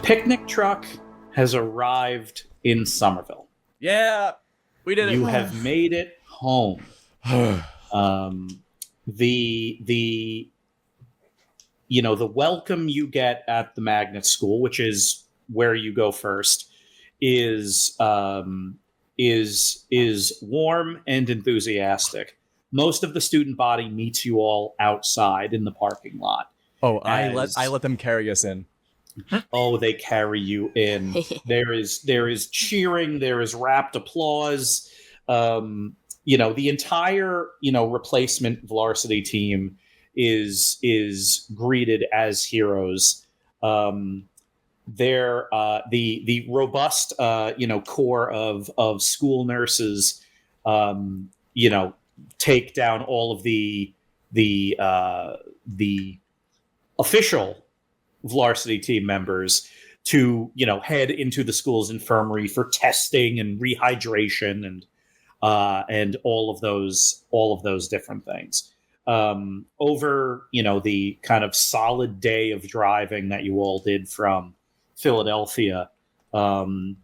picnic truck has arrived in Somerville. Yeah, we did it. You have made it home. The welcome you get at the magnet school, which is where you go first, is warm and enthusiastic. Most of the student body meets you all outside in the parking lot. Oh, I let them carry us in. Oh, they carry you in. There is cheering. There is rapt applause. The entire replacement varsity team is greeted as heroes. They're the robust core of school nurses. Take down all of the official varsity team members to head into the school's infirmary for testing and rehydration and all of those different things. Over the kind of solid day of driving that you all did from Philadelphia, even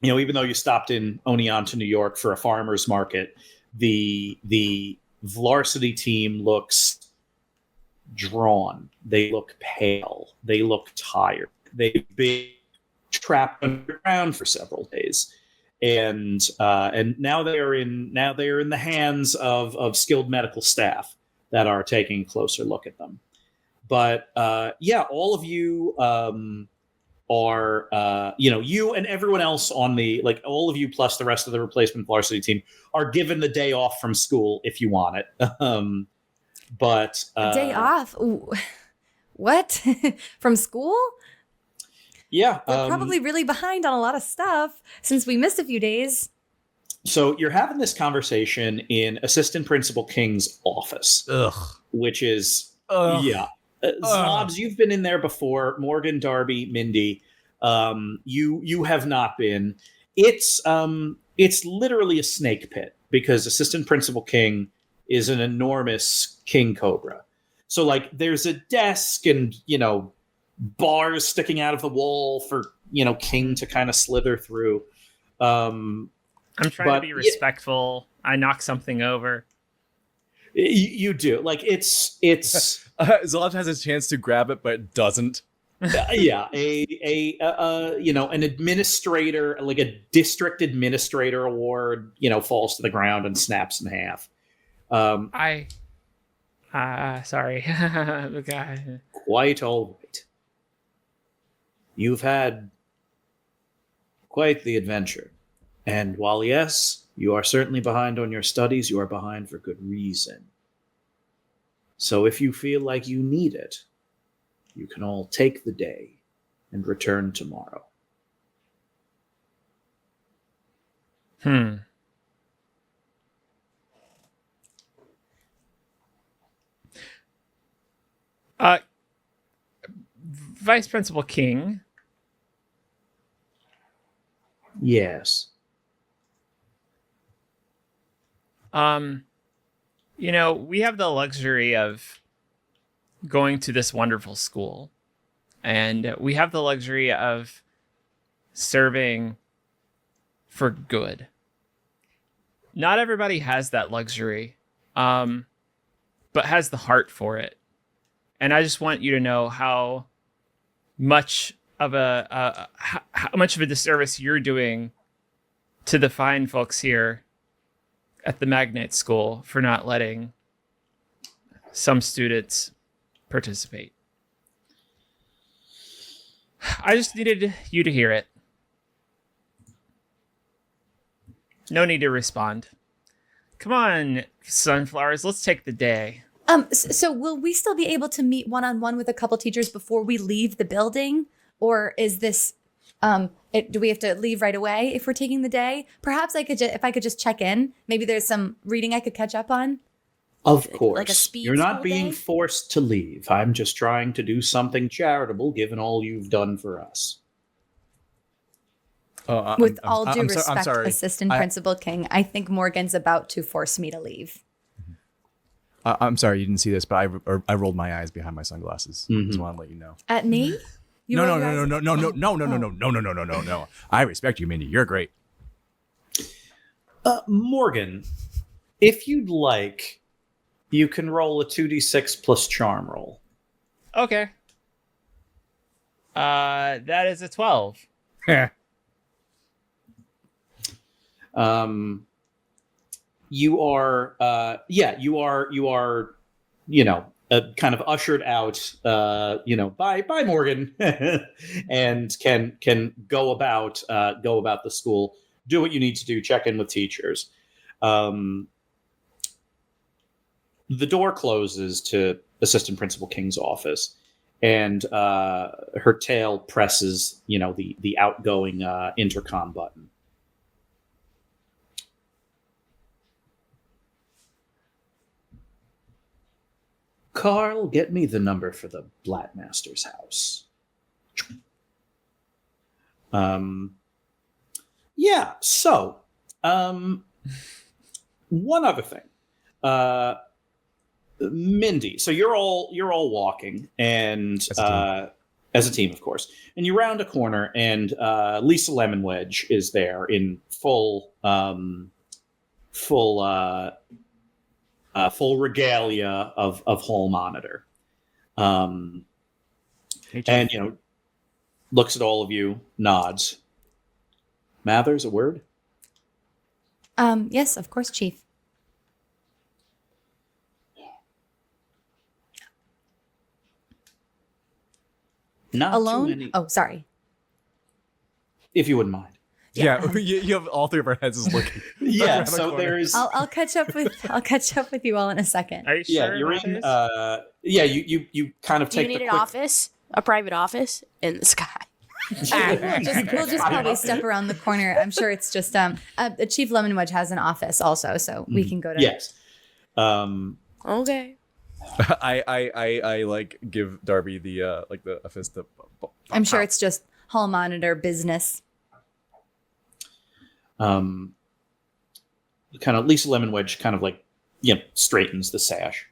though you stopped in Oneonta, New York for a farmer's market, the varsity team looks drawn. They look pale. They look tired. They've been trapped underground for several days, and now they are in the hands of skilled medical staff that are taking a closer look at them. But all of you are you and everyone else on the all of you plus the rest of the replacement varsity team are given the day off from school if you want it. But a day off? Ooh. What? From school? Yeah. We're probably really behind on a lot of stuff since we missed a few days. So you're having this conversation in Assistant Principal King's office. Ugh. Which is Zlobs, you've been in there before. Morgan, Darby, Mindy. You have not been. It's literally a snake pit because Assistant Principal King is an enormous king cobra. So there's a desk and bars sticking out of the wall for King to kind of slither through. I'm trying to be respectful. I knock something over. You do. It's Zlobs has a chance to grab it, but doesn't. An administrator, like a district administrator award, falls to the ground and snaps in half. Sorry. Okay. Quite all right. You've had quite the adventure. And while, yes, you are certainly behind on your studies, you are behind for good reason. So if you feel like you need it, you can all take the day and return tomorrow. Vice Principal King. Yes. We have the luxury of going to this wonderful school, and we have the luxury of serving for good. Not everybody has that luxury, but has the heart for it. And I just want you to know how much of a disservice you're doing to the fine folks here at the Magnet School for not letting some students participate. I just needed you to hear it. No need to respond. Come on, sunflowers, let's take the day. So will we still be able to meet one-on-one with a couple teachers before we leave the building? Or is this, do we have to leave right away if we're taking the day? Perhaps if I could just check in. Maybe there's some reading I could catch up on. Of course. Like a speed You're not school being day? forced to leave. I'm just trying to do something charitable given all you've done for us. With all due respect, I'm sorry. Assistant Principal King, I think Morgan's about to force me to leave. I'm sorry you didn't see this, but I rolled my eyes behind my sunglasses. Just want to let you know. At me? No, roll no, your no, eyes? no, no, no, no, no, no, no, no, no, no, no, no, no. I respect you, Mindy. You're great. Morgan, if you'd like, you can roll a 2d6 plus charm roll. Okay. That is a 12. You are, kind of ushered out, by Morgan, and can go about the school, do what you need to do, check in with teachers. The door closes to Assistant Principal King's office, and her tail presses, the outgoing intercom button. Carl, get me the number for the Blattmaster's house. One other thing. Mindy, so you're all walking, and as a team, of course, and you round a corner, and Lisa Lemon Wedge is there in full regalia of Hall Monitor, and looks at all of you, nods. Mathers, a word? Yes, of course, Chief. Not Alone? too many, Oh, sorry. if you wouldn't mind. Yeah, you have all three of our heads is looking. Yeah, around the so corner. there's. I'll catch up with you all in a second. Are you Yeah, sure? you're about in. this? You kind of Do you take need the an quick. office? A private office in the sky? We'll just probably step around the corner. I'm sure it's just Chief Lemon Wedge has an office also, so we can go to. Yes. Okay. I like give Darby the a fist of. I'm sure it's just Hall Monitor business. Kind of Lisa Lemon Wedge kind of straightens the sash.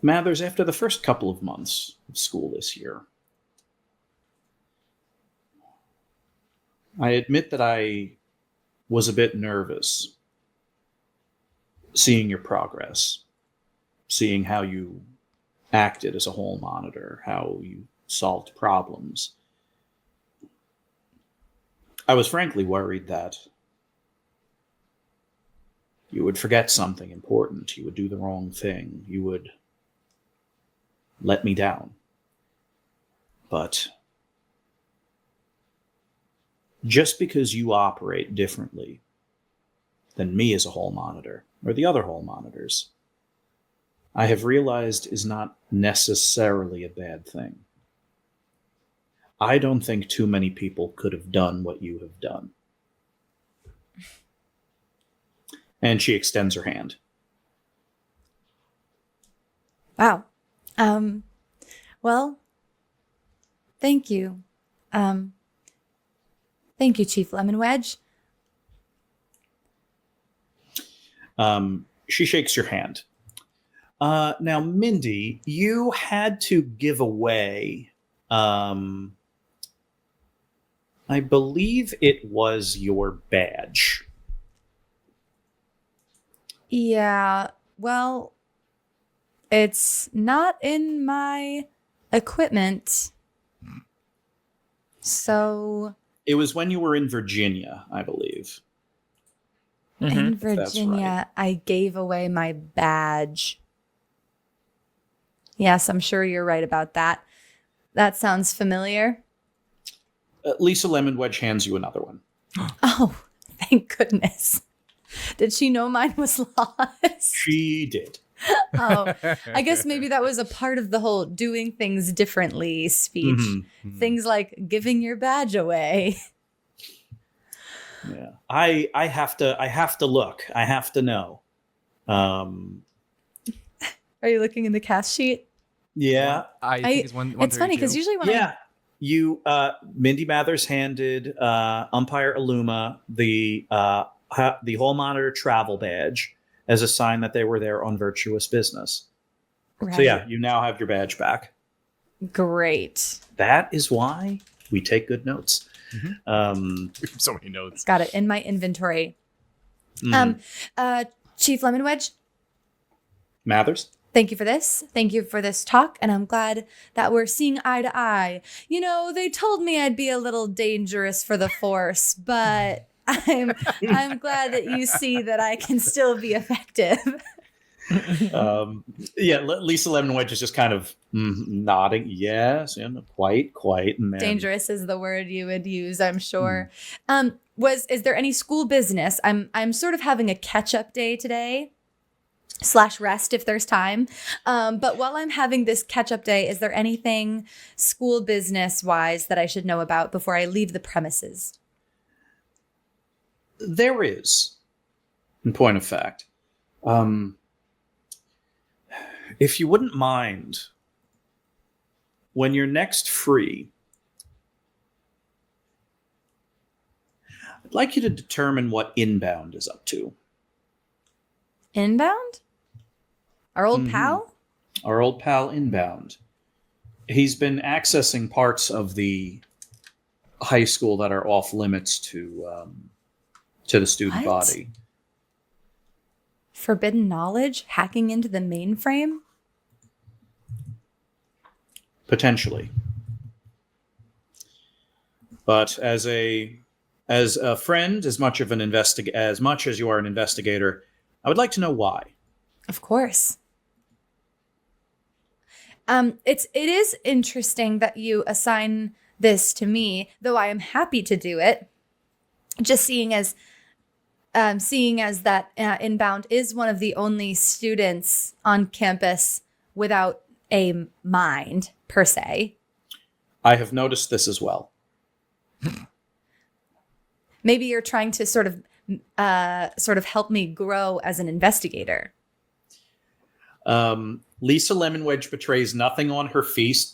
Mathers, after the first couple of months of school this year, I admit that I was a bit nervous seeing your progress, seeing how you acted as a Hall Monitor, how you solved problems. I was frankly worried that you would forget something important, you would do the wrong thing, you would let me down. But just because you operate differently than me as a Hall Monitor, or the other Hall Monitors, I have realized is not necessarily a bad thing. I don't think too many people could have done what you have done. And she extends her hand. Wow. Well, thank you. Thank you, Chief Lemon Wedge. She shakes your hand. Now, Mindy, you had to give away, I believe it was your badge. Yeah, well, it's not in my equipment. So It was when you were in Virginia, I believe. in If that's Virginia, I gave away my badge. Yes, I'm sure you're right about that. That sounds familiar. Lisa Lemon Wedge hands you another one. Oh, thank goodness. Did she know mine was lost? She did. Oh, I guess maybe that was a part of the whole doing things differently speech. Mm-hmm. Things like giving your badge away. Yeah. I have to look. I have to know. Are you looking in the cast sheet? Yeah. I think it's one. It's funny because usually when Yeah. You Mindy Mathers handed umpire Aluma the Hall Monitor travel badge as a sign that they were there on virtuous business. Right. So yeah, you now have your badge back. Great. That is why we take good notes. So many notes. Got it in my inventory. Mm. Chief Lemon Wedge, Mathers? thank you for this. Thank you for this talk. And I'm glad that we're seeing eye to eye. You know, they told me I'd be a little dangerous for the Force, but I'm glad that you see that I can still be effective. Lisa Lemon Wedge is just kind of nodding. Yes, quite. And then, Dangerous is the word you would use, I'm sure. Is there any school business? I'm sort of having a catch-up day today. / rest if there's time. But while I'm having this catch-up day, is there anything school business-wise that I should know about before I leave the premises? There is, in point of fact. If you wouldn't mind, when you're next free, I'd like you to determine what Inbound is up to. Inbound? Our old pal? Our old pal Inbound. He's been accessing parts of the high school that are off limits to the student What? body. Forbidden knowledge? Hacking into the mainframe? Potentially. But as a friend, as much as you are an investigator, I would like to know why. Of course. It is interesting that you assign this to me, though I am happy to do it. Just seeing as that Inbound is one of the only students on campus without a mind per se. I have noticed this as well. Maybe you're trying to sort of help me grow as an investigator. Lisa Lemon Wedge betrays nothing on her face,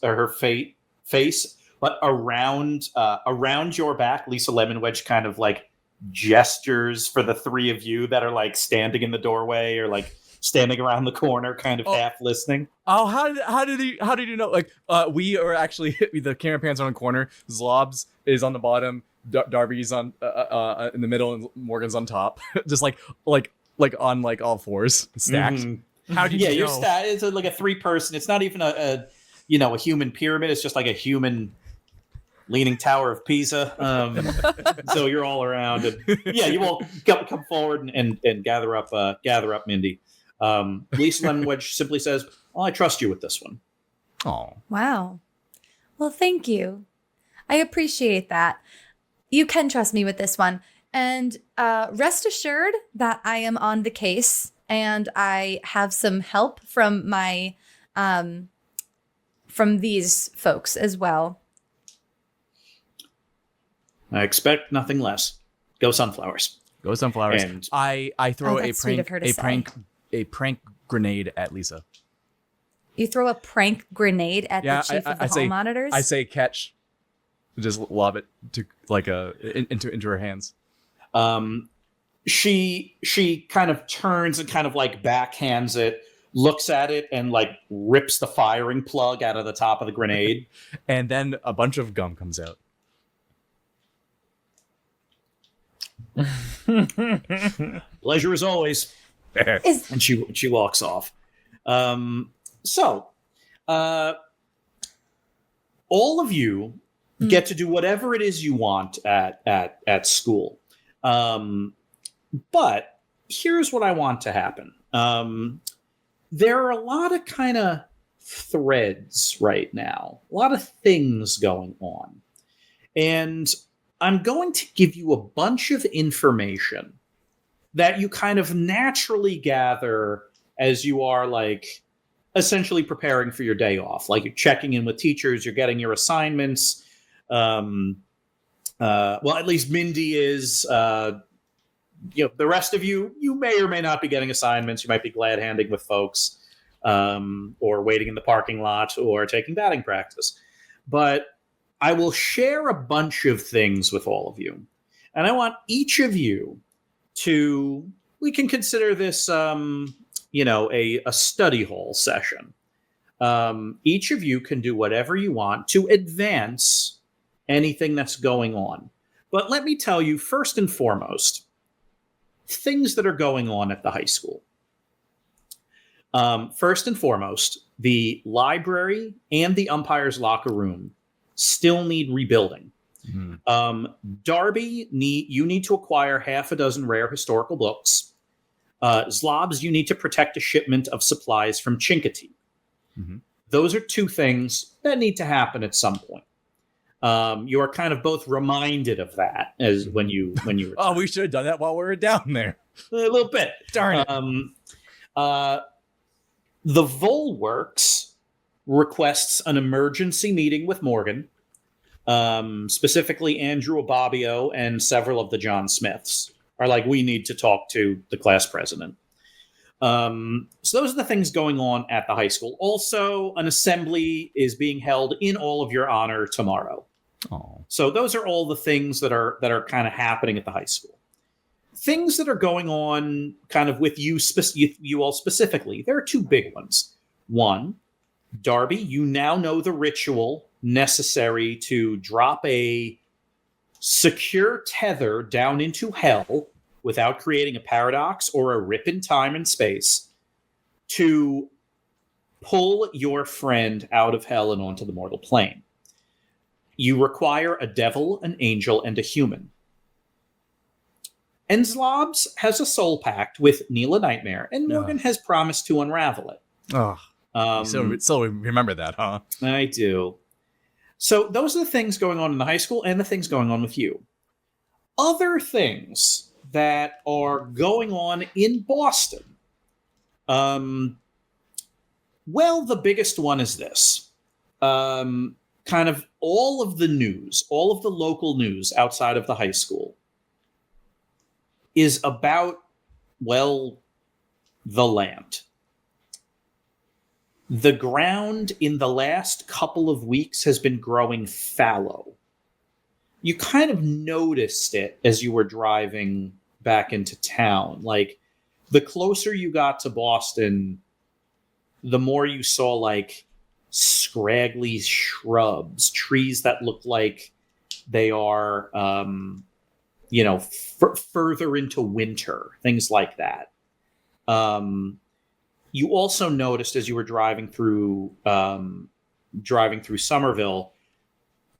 but around your back, Lisa Lemon Wedge kind of like gestures for the three of you that are like standing in the doorway or like standing around the corner, kind of half listening. Oh, how did you know? Like, we are actually the camera pans on the corner. Zlobs is on the bottom. Darby's on in the middle, and Morgan's on top. Just like on like all fours stacked. Mm-hmm. How do you know? Your stat is like a 3-person. It's not even a human pyramid. It's just like a human leaning tower of Pisa. So you're all around, and you all come forward and gather up Mindy. Lisa Lemon Wedge simply says, "Well, I trust you with this one." Oh, Wow. Well, thank you. I appreciate that. You can trust me with this one. And rest assured that I am on the case and I have some help from my from these folks as well. I expect nothing less. Go Sunflowers. Go Sunflowers. And I throw that's sweet of her to say. a prank grenade at Lisa. You throw a prank grenade at the chief of the hall monitors? I say catch. Just lob it to like into her hands. She kind of turns and kind of like backhands it, looks at it, and like rips the firing plug out of the top of the grenade. And then a bunch of gum comes out. Pleasure as always. And she walks off. All of you get to do whatever it is you want at school. But here's what I want to happen. There are a lot of kind of threads right now, a lot of things going on. And I'm going to give you a bunch of information that you kind of naturally gather as you are like essentially preparing for your day off. Like you're checking in with teachers, you're getting your assignments. Well, at least Mindy is. The rest of you may or may not be getting assignments. You might be glad handing with folks, or waiting in the parking lot, or taking batting practice. But I will share a bunch of things with all of you, and I want each of you to. We can consider this, a study hall session. Each of you can do whatever you want to advance anything that's going on. But let me tell you, first and foremost, things that are going on at the high school. First and foremost, the library and the umpire's locker room still need rebuilding. Darby, you need to acquire half a dozen rare historical books. Zlobs, you need to protect a shipment of supplies from Chincoteague. Those are two things that need to happen at some point. You are kind of both reminded of that as when you Oh, we should have done that while we were down there. a little bit. Darn it. The Volworks requests an emergency meeting with Morgan, specifically Andrew Ababio and several of the John Smiths are like, we need to talk to the class president. So those are the things going on at the high school. Also, an assembly is being held in all of your honor tomorrow. Oh. So those are all the things that are kind of happening at the high school. Things that are going on kind of with you all specifically. There are two big ones. One, Darby, you now know the ritual necessary to drop a secure tether down into hell without creating a paradox or a rip in time and space to pull your friend out of hell and onto the mortal plane. You require a devil, an angel, and a human. And Zlobs has a soul pact with Neela Nightmare, and Morgan has promised to unravel it. Oh, so remember that, huh? I do. So those are the things going on in the high school and the things going on with you. Other things that are going on in Boston. Well, the biggest one is this. Kind of all of the news, all of the local news outside of the high school is about, well, the land. The ground in the last couple of weeks has been growing fallow. You kind of noticed it as you were driving back into town. Like, the closer you got to Boston, the more you saw, like, scraggly shrubs, trees that look like they are, further into winter, things like that. You also noticed as you were driving through Somerville,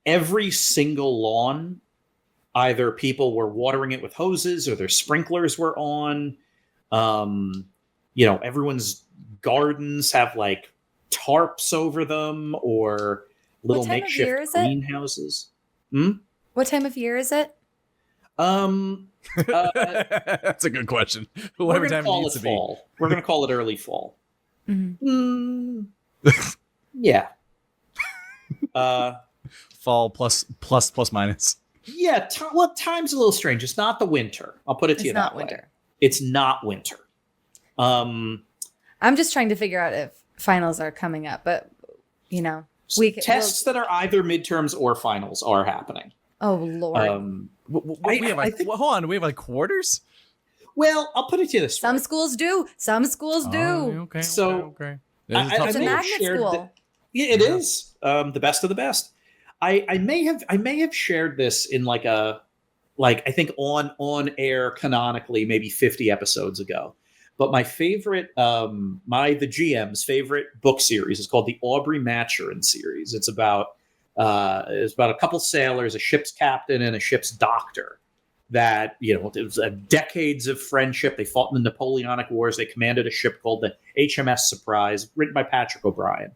every single lawn, either people were watering it with hoses or their sprinklers were on. Everyone's gardens have like tarps over them or little makeshift greenhouses. What time of year is it? That's a good question. Whatever time it needs to fall. We're going to call it early fall. Mm-hmm. Yeah. Fall plus minus. Yeah. Time's a little strange. It's not the winter. I'll put it to you that way. It's not winter. It's not winter. I'm just trying to figure out if finals are coming up, but tests that are either midterms or finals are happening. Oh Lord. Hold on. Do we have like quarters? Well, I'll put it to you this way. Some schools do. Some schools do. Okay. So, It's a magnet school. Yeah, it is. The best of the best. I may have shared this in I think on air canonically maybe 50 episodes ago. But my favorite, the GM's favorite book series is called the Aubrey Maturin series. It's about a couple sailors, a ship's captain, and a ship's doctor. That it was decades of friendship. They fought in the Napoleonic Wars. They commanded a ship called the HMS Surprise, written by Patrick O'Brien.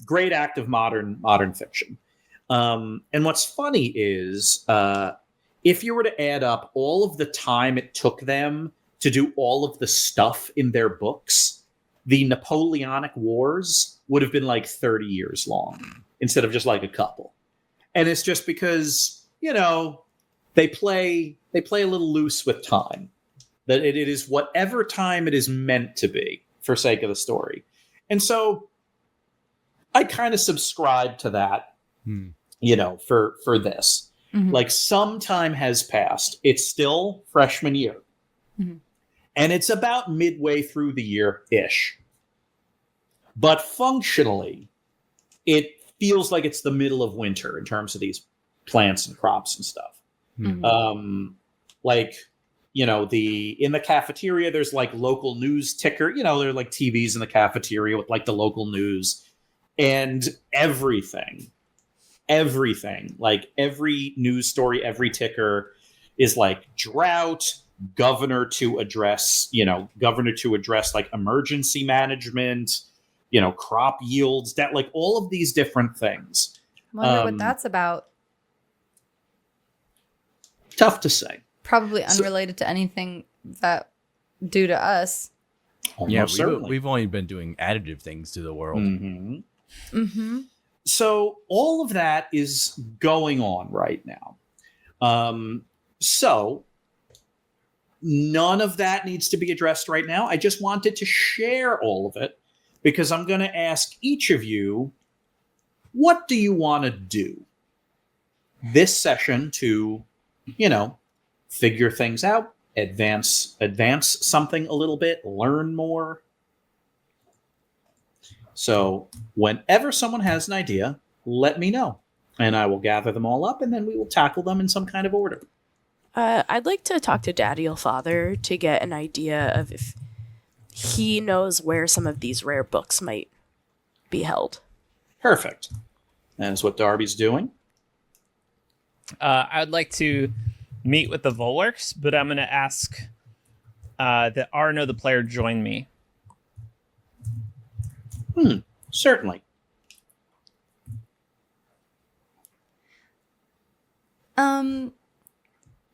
Great act of modern fiction. And what's funny is if you were to add up all of the time it took them to do all of the stuff in their books, the Napoleonic Wars would have been like 30 years long instead of just like a couple. And it's just because, they play a little loose with time. That it is whatever time it is meant to be for sake of the story. And so I kind of subscribe to that, for this. Mm-hmm. Like, some time has passed. It's still freshman year. Mm-hmm. And it's about midway through the year-ish. but functionally, it feels like it's the middle of winter in terms of these plants and crops and stuff. Like, you know, in the cafeteria, there's like local news ticker. You know, there are like TVs in the cafeteria with like the local news, and everything, like every news story, every ticker is like drought, governor to address like emergency management, you know, crop yields, that like all of these different things. Wonder what that's about. Tough to say. Probably unrelated to anything that due to us. Almost certainly. We've only been doing additive things to the world. So all of that is going on right now. So none of that needs to be addressed right now. I just wanted to share all of it because I'm going to ask each of you, what do you want to do this session to, you know, figure things out, advance something a little bit, learn more? So whenever someone has an idea, let me know, and I will gather them all up, and then we will tackle them in some kind of order. I'd like to talk to Daddy or Father to get an idea of if he knows where some of these rare books might be held. Perfect. That is what Darby's doing. I'd like to meet with the Volworks, but I'm going to ask that Arno, the player, join me. Certainly.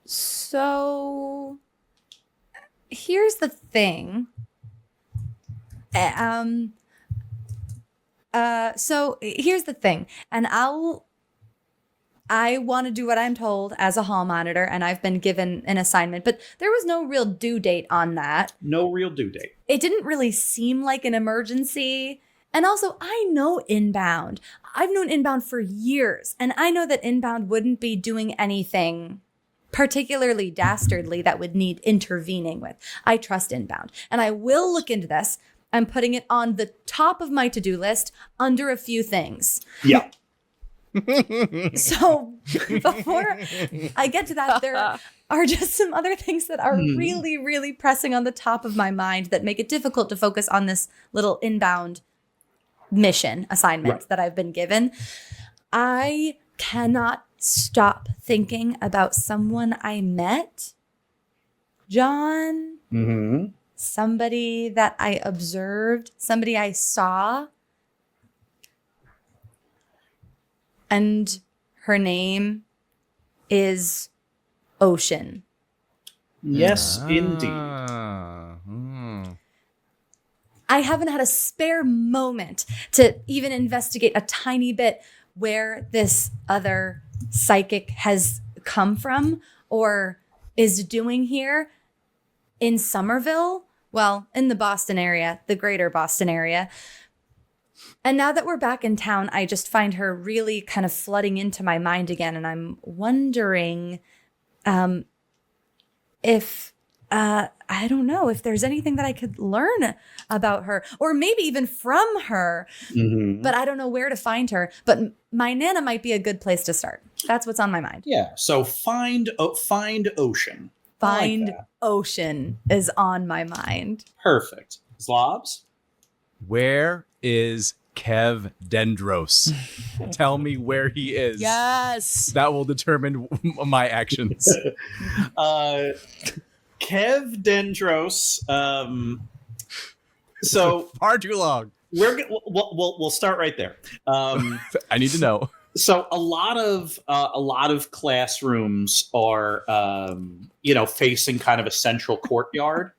So here's the thing. So here's the thing, and I want to do what I'm told as a hall monitor, and I've been given an assignment, but there was no real due date on that. No real due date. It didn't really seem like an emergency. And also, I know Inbound. I've known Inbound for years, and I know that Inbound wouldn't be doing anything particularly dastardly that would need intervening with. I trust Inbound, and I will look into this. I'm putting it on the top of my to-do list under a few things. Yeah. So before I get to that, there are just some other things that are really, really pressing on the top of my mind that make it difficult to focus on this little Inbound mission assignment that I've been given. I cannot stop thinking about someone I met. John. Somebody that I observed, somebody I saw. And her name is Ocean. Yes, indeed. I haven't had a spare moment to even investigate a tiny bit where this other psychic has come from or is doing here in Somerville. Well, in the Boston area, the greater Boston area. And now that we're back in town, I just find her really kind of flooding into my mind again. And I'm wondering if, I don't know, if there's anything that I could learn about her or maybe even from her. But I don't know where to find her. But my Nana might be a good place to start. That's what's on my mind. Yeah, so find Ocean. Find Ocean is on my mind. Perfect. Zlobs? Where is Kev Dendros? Tell me where he is. Yes. That will determine my actions. Kev Dendros. So far too long. We'll start right there. I need to know. So a lot of classrooms are facing kind of a central courtyard,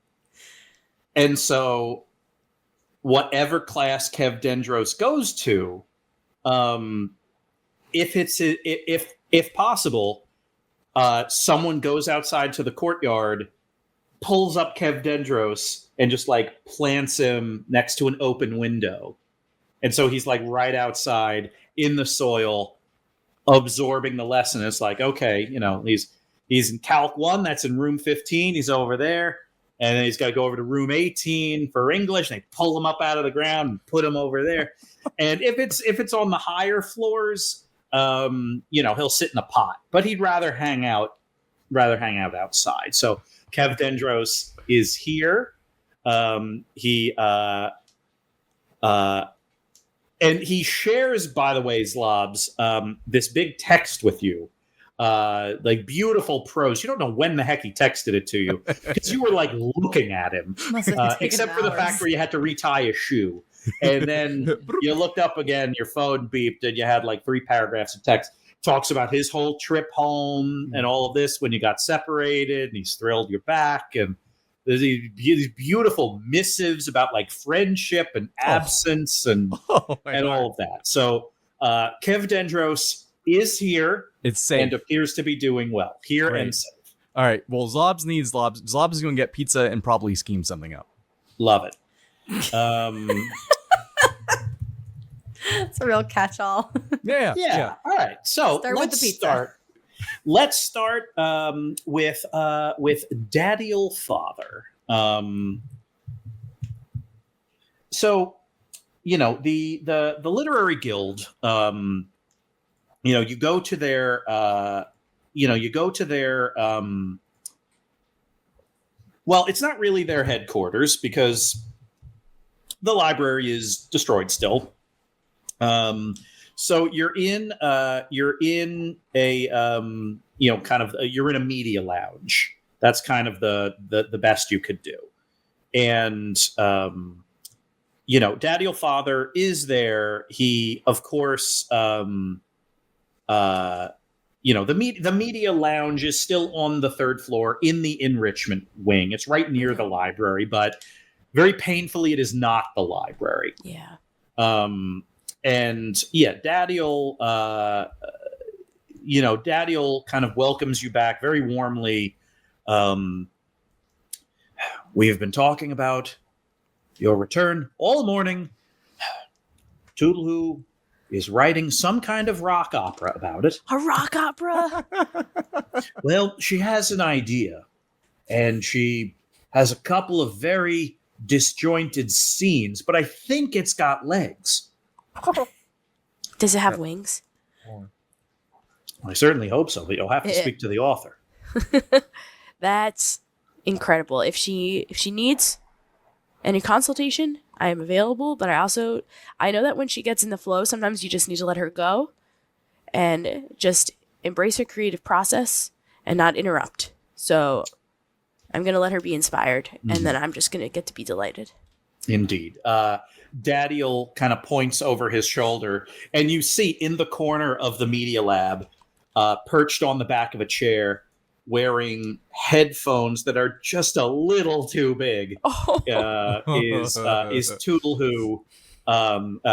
and so whatever class Kev Dendros goes to, if possible, someone goes outside to the courtyard, pulls up Kev Dendros, and just like plants him next to an open window, and so he's like right outside in the soil, absorbing the lesson. It's like, okay, he's in Calc 1, that's in room 15, he's over there. And then he's got to go over to room 18 for English. And they pull him up out of the ground and put him over there. And if it's on the higher floors, he'll sit in a pot. But he'd rather hang out outside. So Kev Dendros is here. And he shares, by the way, Zlobs, this big text with you. Like beautiful prose. You don't know when the heck he texted it to you because you were like looking at him, except for the fact where you had to retie a shoe, and then you looked up again, your phone beeped, and you had like 3 paragraphs of text. Talks about his whole trip home and all of this when you got separated, and he's thrilled you're back, and there's these beautiful missives about like friendship and absence and all of that. So Kev Dendros is here. It's safe. And appears to be doing well. Here Great. And safe. All right. Well, Zlobs needs Zlobs. Zlobs is going to get pizza and probably scheme something up. Love it. It's a real catch-all. Yeah. All right. So let's start with Daddy-ol' Father. So, the Literary Guild. You go to their, well, it's not really their headquarters because the library is destroyed still. So you're in a, you're in a media lounge. That's kind of the best you could do. And, Daddy-ol' Father is there. He, of course, the media lounge is still on the 3rd floor in the enrichment wing. It's right near the library, but very painfully, it is not the library. Yeah. Daddy-ol' kind of welcomes you back very warmly. We have been talking about your return all morning. Toodle-hoo is writing some kind of rock opera about it. A rock opera? Well, she has an idea, and she has a couple of very disjointed scenes, but I think it's got legs. Does it have wings? I certainly hope so, but you'll have to speak to the author. That's incredible. If she needs any consultation, I am available, but I know that when she gets in the flow, sometimes you just need to let her go and just embrace her creative process and not interrupt. So I'm going to let her be inspired, and then I'm just going to get to be delighted. Indeed. Daddy-ol' kind of points over his shoulder, and you see in the corner of the media lab, perched on the back of a chair, wearing headphones that are just a little too big, is Toodle-hoo,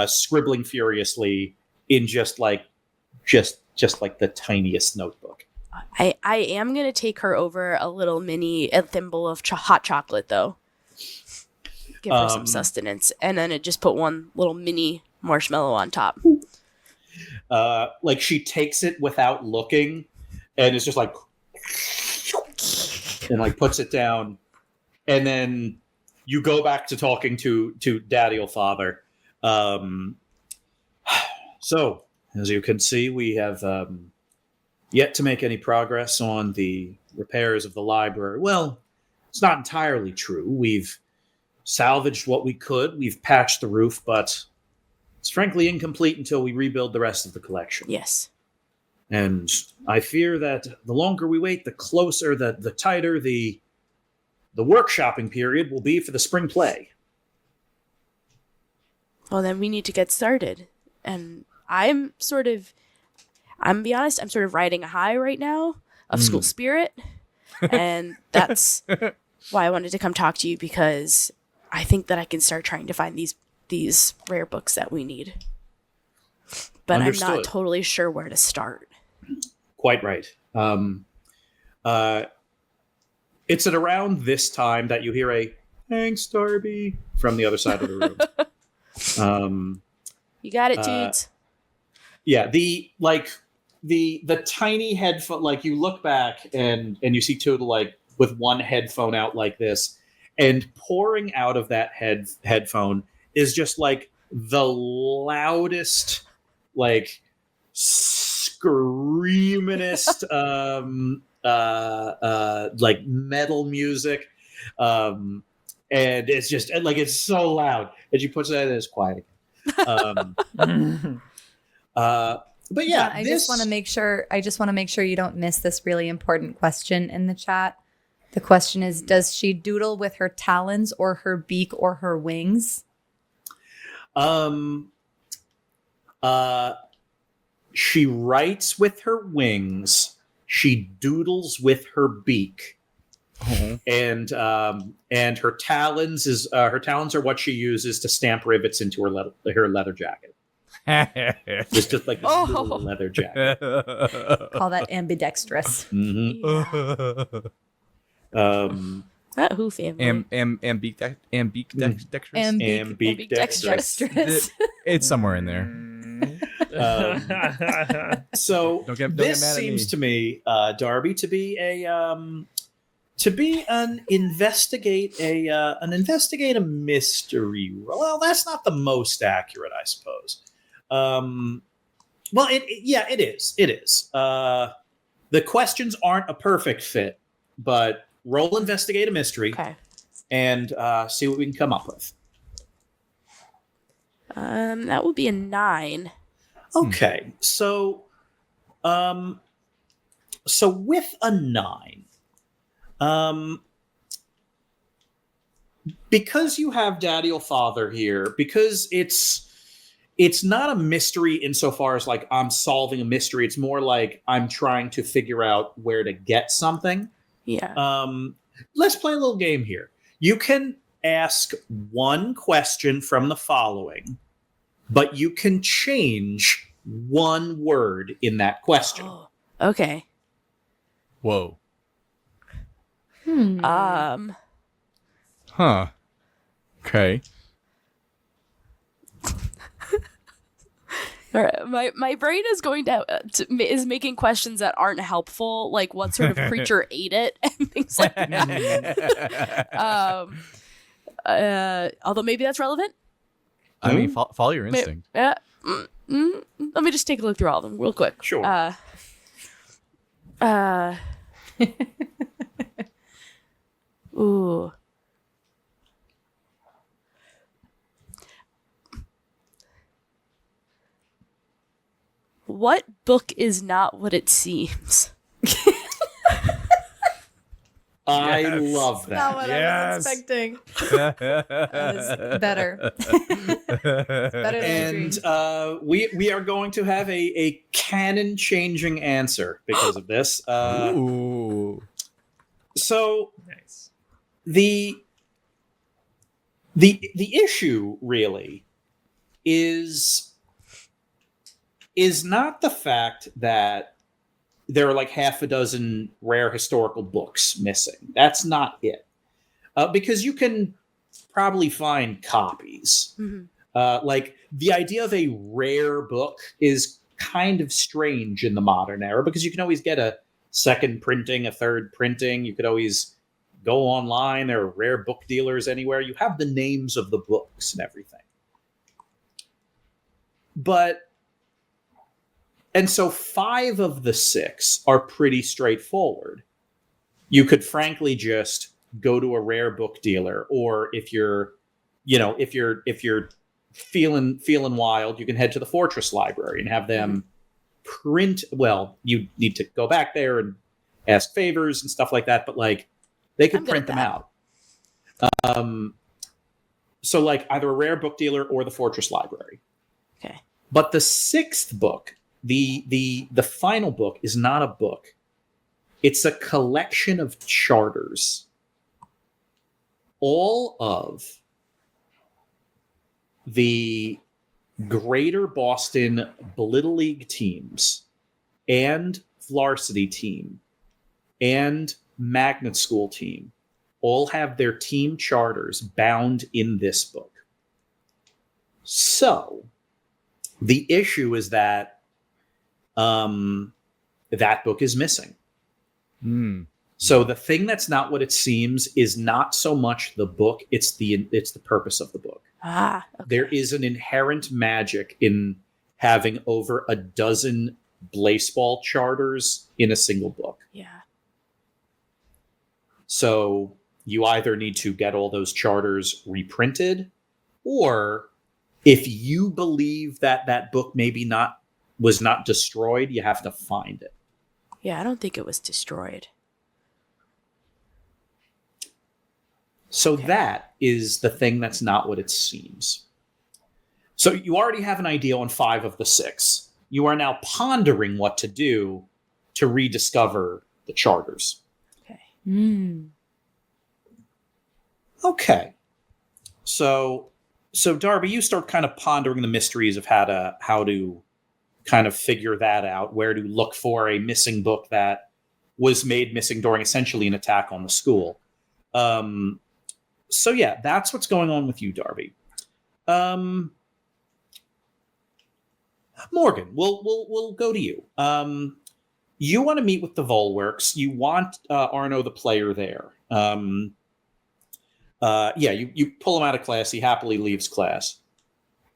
scribbling furiously in just like the tiniest notebook. I am going to take her over a thimble of hot chocolate, though. Give her some sustenance. And then just put one little mini marshmallow on top. She takes it without looking and it's just like, and like puts it down. And then you go back to talking to Daddy-ol' Father. So, as you can see, we have yet to make any progress on the repairs of the library. Well, it's not entirely true. We've salvaged what we could. We've patched the roof, but it's frankly incomplete until we rebuild the rest of the collection. Yes. And I fear that the longer we wait, the closer, the tighter the workshopping period will be for the spring play. Well, then we need to get started. And I'm sort of riding a high right now of school spirit. And that's why I wanted to come talk to you, because I think that I can start trying to find these rare books that we need. But Understood. I'm not totally sure where to start. Quite right. It's at around this time that you hear a "Thanks, Darby" from the other side of the room. You got it, Toots. Yeah, the tiny headphone. Like you look back and you see Toodle like with one headphone out like this, and pouring out of that headphone is just like the loudest, like screamingest, like metal music, and it's just like it's so loud. And she puts that in as quiet again. But yeah, I just want to make sure. I just want to make sure you don't miss this really important question in the chat. The question is: does she doodle with her talons, or her beak, or her wings? She writes with her wings. She doodles with her beak, and her talons are what she uses to stamp rivets into her leather jacket. It's just like a little leather jacket. Call that ambidextrous. Mm-hmm. Who family? Ambidextrous. Ambidextrous. It's somewhere in there. So Don't get this mad at seems me. to me, Darby, to be an investigate a mystery. Well, that's not the most accurate, I suppose. Well, it is. It is. The questions aren't a perfect fit, but roll investigate a mystery and see what we can come up with. That would be a 9. Okay, so with a 9, because you have Daddy or Father here, because it's not a mystery insofar as like I'm solving a mystery. It's more like I'm trying to figure out where to get something. Yeah. Let's play a little game here. You can ask one question from the following, but you can change one word in that question. Oh, okay. Whoa. Um. Huh. Okay. All right, my brain is going is making questions that aren't helpful, like what sort of creature ate it and things like that. Although maybe that's relevant. I mean, follow your instinct. Let me just take a look through all of them real quick. Sure. Ooh. What book is not what it seems? I love that. Not what I was expecting. That is better. Better than And we are going to have a canon changing answer because of this. Ooh. So Nice. the issue really is not the fact that there are like half a dozen rare historical books missing. That's not it. Because you can probably find copies. Mhm. Like the idea of a rare book is kind of strange in the modern era because you can always get a second printing, a third printing. You could always go online. There are rare book dealers anywhere. You have the names of the books and everything. And so 5 of the 6 are pretty straightforward. You could frankly just go to a rare book dealer, or if you're feeling wild, you can head to the Fortress Library and have them print. Well, you need to go back there and ask favors and stuff like that, but like they could print them out. So like either a rare book dealer or the Fortress Library. Okay. But the 6th book, the final book, is not a book. It's a collection of charters. All of the Greater Boston Blittle League teams and varsity team and magnet school team all have their team charters bound in this book. So the issue is that that book is missing. So the thing that's not what it seems is not so much the book, it's the purpose of the book. Okay. There is an inherent magic in having over a dozen Blaseball charters in a single book. Yeah. So you either need to get all those charters reprinted, or if you believe that that book maybe was not destroyed, you have to find it. Yeah, I don't think it was destroyed. So that is the thing that's not what it seems. So you already have an idea on 5 of the 6. You are now pondering what to do to rediscover the charters. Okay. Okay. So Darby, you start kind of pondering the mysteries of how to kind of figure that out, where to look for a missing book that was made missing during essentially an attack on the school. So yeah, that's what's going on with you, Darby. Morgan, we'll go to you. You want to meet with the Volworks. You want Arno the player there. You pull him out of class. He happily leaves class.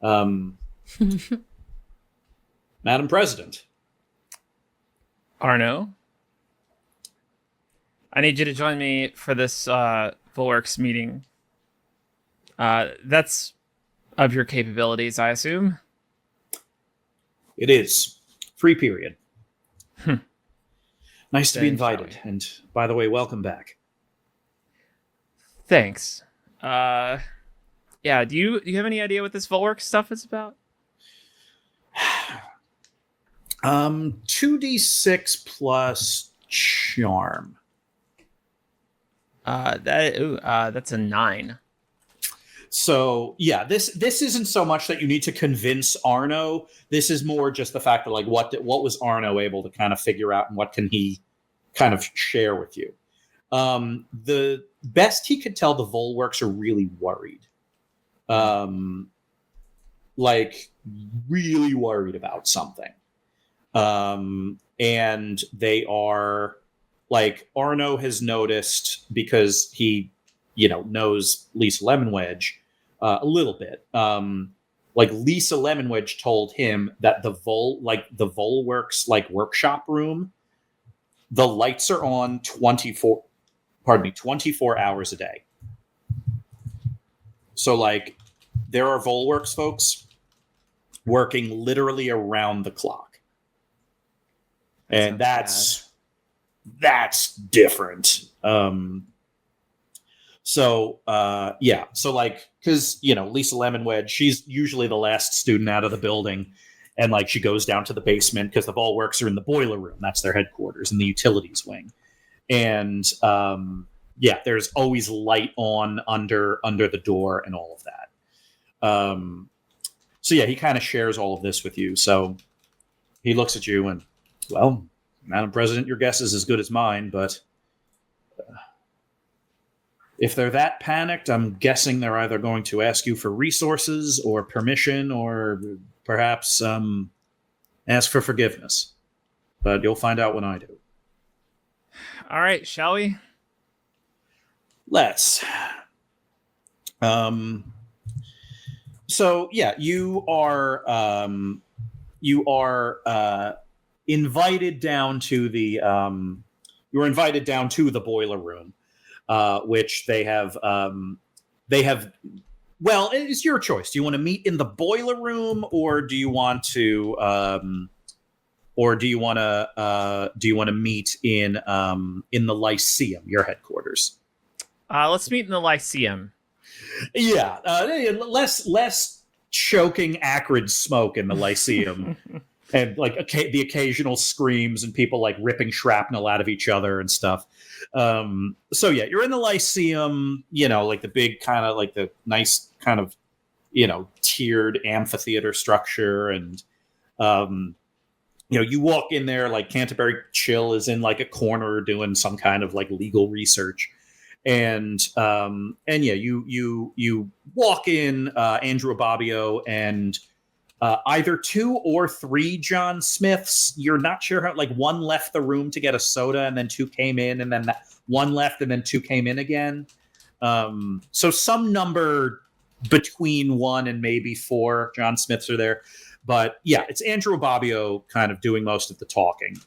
Madam President. Arno, I need you to join me for this Volworks meeting. That's of your capabilities, I assume. It is. Free period. Nice to be Then invited. shall we? And by the way, welcome back. Thanks. Do you have any idea what this Volworks stuff is about? 2d6 plus charm. That's a 9. So yeah, this isn't so much that you need to convince Arno. This is more just the fact that like what was Arno able to kind of figure out, and what can he kind of share with you. The best he could tell, the Volworks are really worried. Like really worried about something. And they are like, Arno has noticed, because he, knows Lisa Lemonwedge a little bit. Like Lisa Lemonwedge told him that the Volworks like workshop room, the lights are on 24 hours a day. So like there are Volworks folks working literally around the clock. And that's different. So like, because Lisa Lemonwedge, she's usually the last student out of the building, and like she goes down to the basement because the Volworks are in the boiler room. That's their headquarters in the utilities wing. And there's always light on under the door and all of that. So yeah, he kind of shares all of this with you. So he looks at you and, well, Madam President, your guess is as good as mine, but if they're that panicked, I'm guessing they're either going to ask you for resources or permission, or perhaps ask for forgiveness. But you'll find out when I do. All right, shall we? Let's. So yeah, you are invited down to the boiler room, which they have. Well, it's your choice. Do you want to meet in the boiler room, or do you want to meet in the Lyceum, your headquarters? Let's meet in the Lyceum. Yeah, less choking, acrid smoke in the Lyceum, and like the occasional screams and people like ripping shrapnel out of each other and stuff. So yeah, you're in the Lyceum, like the big kind of like the nice kind of, tiered amphitheater structure. And, you walk in there, like Canterbury Chill is in like a corner doing some kind of like legal research. And yeah, you walk in, Andrew Ababio and either 2 or 3 John Smiths. You're not sure how, like, one left the room to get a soda and then 2 came in, and then one left and then 2 came in again. So some number between 1 and maybe 4 John Smiths are there. But yeah, it's Andrew Bobbio kind of doing most of the talking.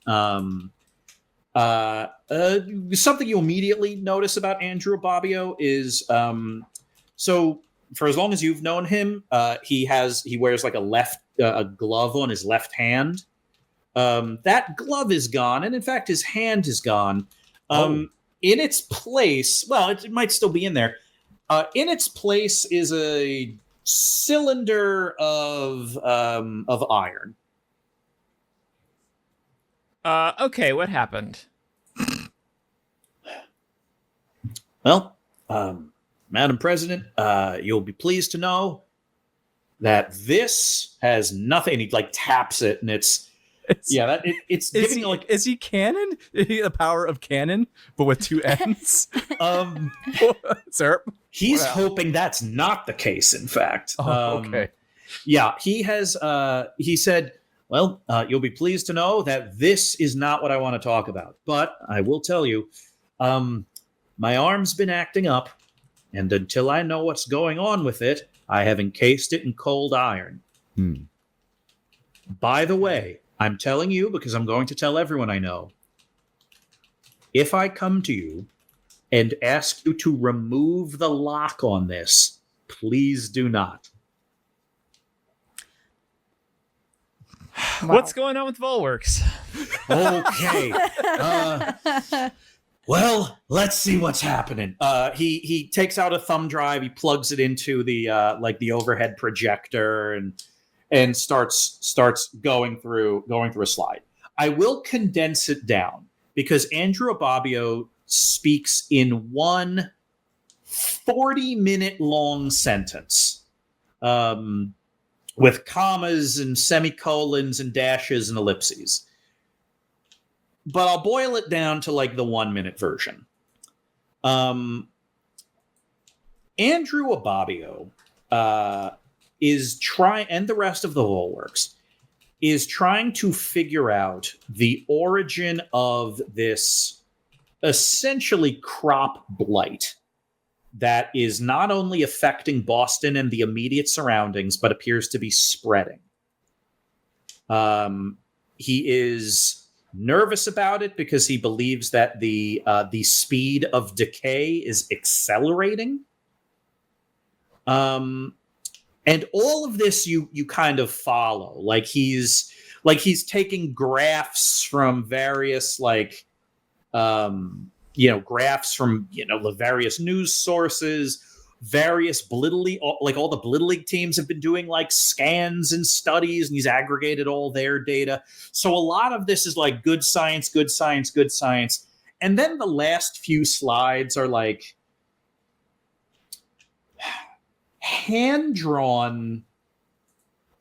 Something you immediately notice about Andrew Bobbio is so for as long as you've known him, he wears like a glove on his left hand. That glove is gone, and in fact, his hand is gone. In its place, well, it might still be in there. In its place is a cylinder of iron. Okay, what happened? Well, Madam President, you'll be pleased to know that this has nothing. He like taps it, and it's giving you like. Is he canon? Is he the power of canon, but with 2 ends? Serp. He's hoping that's not the case. In fact, okay. Yeah, he has. He said, "Well, you'll be pleased to know that this is not what I want to talk about, but I will tell you, my arm's been acting up, and until I know what's going on with it, I have encased it in cold iron. By the way, I'm telling you because I'm going to tell everyone I know. If I come to you and ask you to remove the lock on this, please do not." What's going on with Volworks? Okay. Well, let's see what's happening. He takes out a thumb drive. He plugs it into the the overhead projector and starts going through a slide. I will condense it down because Andrew Bobbio speaks in one 40-minute long sentence, with commas and semicolons and dashes and ellipses. But I'll boil it down to like the 1-minute version. Andrew Bobbio is trying, and the rest of the Volworks, is trying to figure out the origin of this essentially crop blight that is not only affecting Boston and the immediate surroundings, but appears to be spreading. He is nervous about it because he believes that the speed of decay is accelerating. And all of this you kind of follow. Like he's taking graphs from various graphs from the various news sources. Various Blittle League, like all the Blittle League teams have been doing like scans and studies, and he's aggregated all their data. So a lot of this is like good science, good science, good science. And then the last few slides are like hand-drawn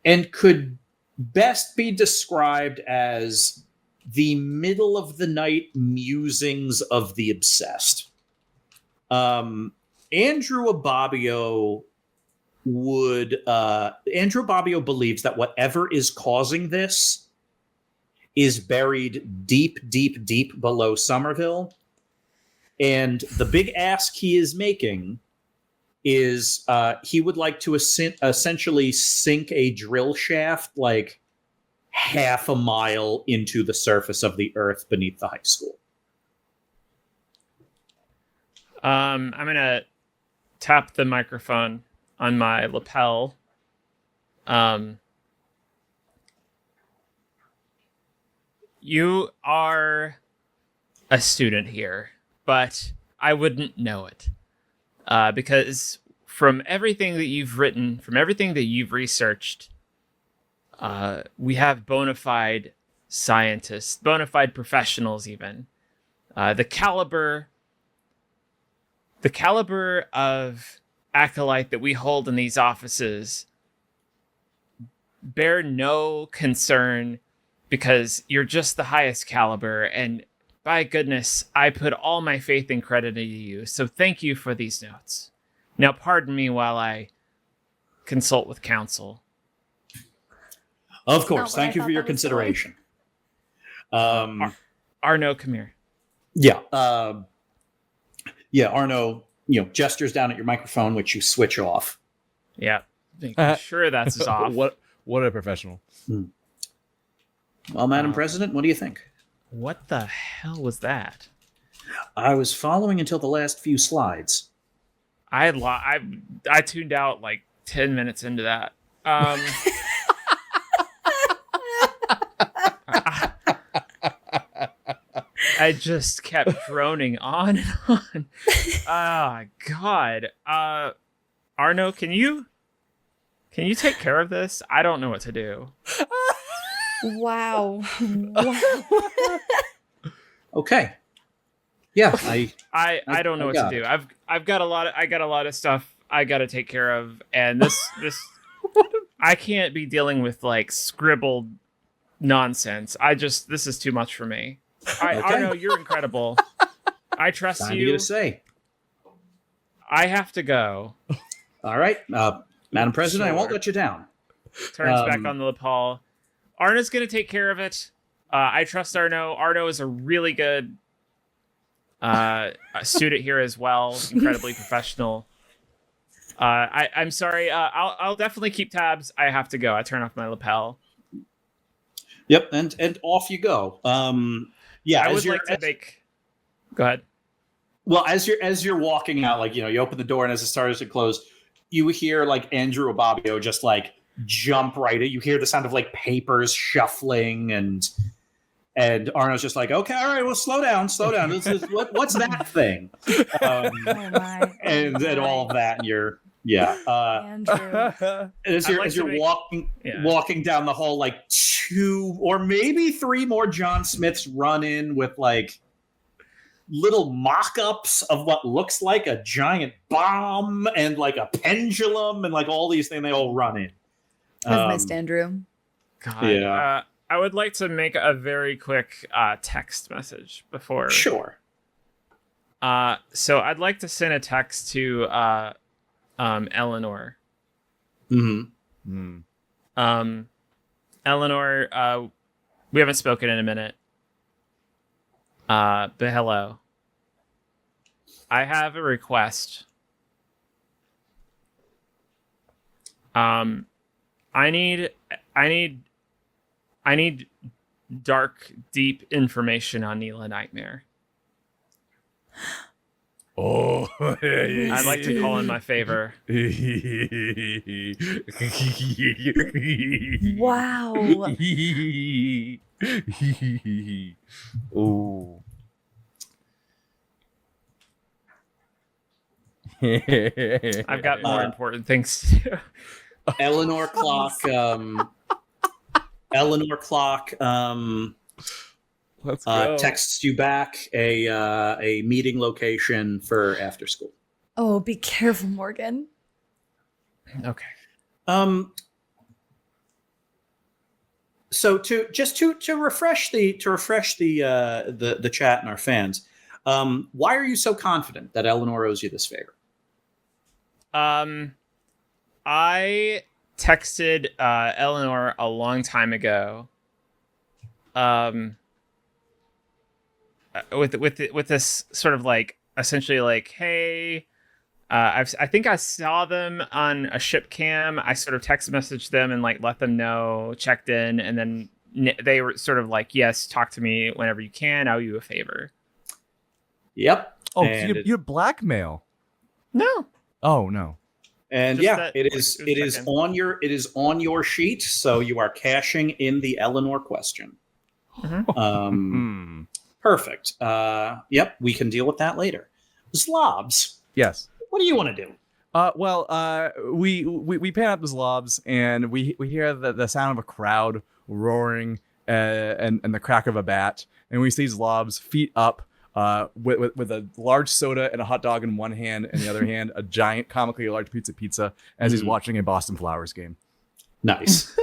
and could best be described as the middle of the night musings of the obsessed. Andrew Bobbio believes that whatever is causing this is buried deep, deep, deep below Somerville. And the big ask he is making is he would like to essentially sink a drill shaft like half a mile into the surface of the earth beneath the high school. I'm going to tap the microphone on my lapel. You are a student here, but I wouldn't know it. Because from everything that you've written, from everything that you've researched, we have bona fide scientists, bona fide professionals even. The caliber of acolyte that we hold in these offices bear no concern because you're just the highest caliber, and by goodness, I put all my faith and credit into you, so thank you for these notes. Now pardon me while I consult with counsel. Of course. Not where I Thank you thought for your that was going. consideration. Arno, come here. Yeah. Arno, gestures down at your microphone, which you switch off. Yeah. Making sure that's off. What a professional. Well, Madam President, what do you think? What the hell was that? I was following until the last few slides. I tuned out like 10 minutes into that. I just kept droning on and on. Ah, God. Arno, can you take care of this? I don't know what to do. Wow. Okay. Yeah, I don't know what to do. I've got a lot of stuff I got to take care of, and this I can't be dealing with like scribbled nonsense. This is too much for me. Arno, you're incredible. I trust time you. to get a say. I have to go. All right, Madam President, I won't Sure. let you down. Turns back on the lapel. Arno's gonna take care of it. I trust Arno. Arno is a really good student here as well. Incredibly professional. I'm sorry. I'll definitely keep tabs. I have to go. I turn off my lapel. Yep, and off you go. Yeah, I would like to make. Go ahead. Well, as you're walking out, like, you open the door, and as it starts to close, you hear like Andrew Ababio just like jump right in. You hear the sound of like papers shuffling, and Arno's just like, okay, all right, well, slow down. This is what's that thing? Oh my. And all of that, and Andrew. as you're walking down the hall, like 2 or maybe 3 more John Smiths run in with like little mock-ups of what looks like a giant bomb and like a pendulum and like all these things. They all run in. I've missed Andrew. God. Yeah. I would like to make a very quick text message before. Sure. So I'd like to send a text to Eleanor. Mm-hmm. Eleanor, we haven't spoken in a minute. But hello. I have a request. I need dark, deep information on Neela Nightmare. Oh, I'd like to call in my favor. Wow. Oh. I've got more important things to do. Eleanor Clock. Let's go. Texts you back a meeting location for after school. Oh, be careful, Morgan. Okay. So to refresh the chat and our fans, why are you so confident that Eleanor owes you this favor? I texted Eleanor a long time ago. With this sort of like essentially like, hey, I think I saw them on a ship cam. I sort of text messaged them and like let them know, checked in, and then they were sort of like, yes, talk to me whenever you can. I owe you a favor. Yep. Oh, And you're blackmail. No. Oh no. And Just yeah, that- it is on your sheet, so you are cashing in the Eleanor question. Mm-hmm. Perfect. Yep, we can deal with that later. Zlobs, Yes. what do you want to do? We pan up the Zlobs and we hear the sound of a crowd roaring and the crack of a bat, and we see Zlobs feet up with a large soda and a hot dog in one hand, and the other hand a giant comically large pizza as he's watching a Boston Flowers game. Nice.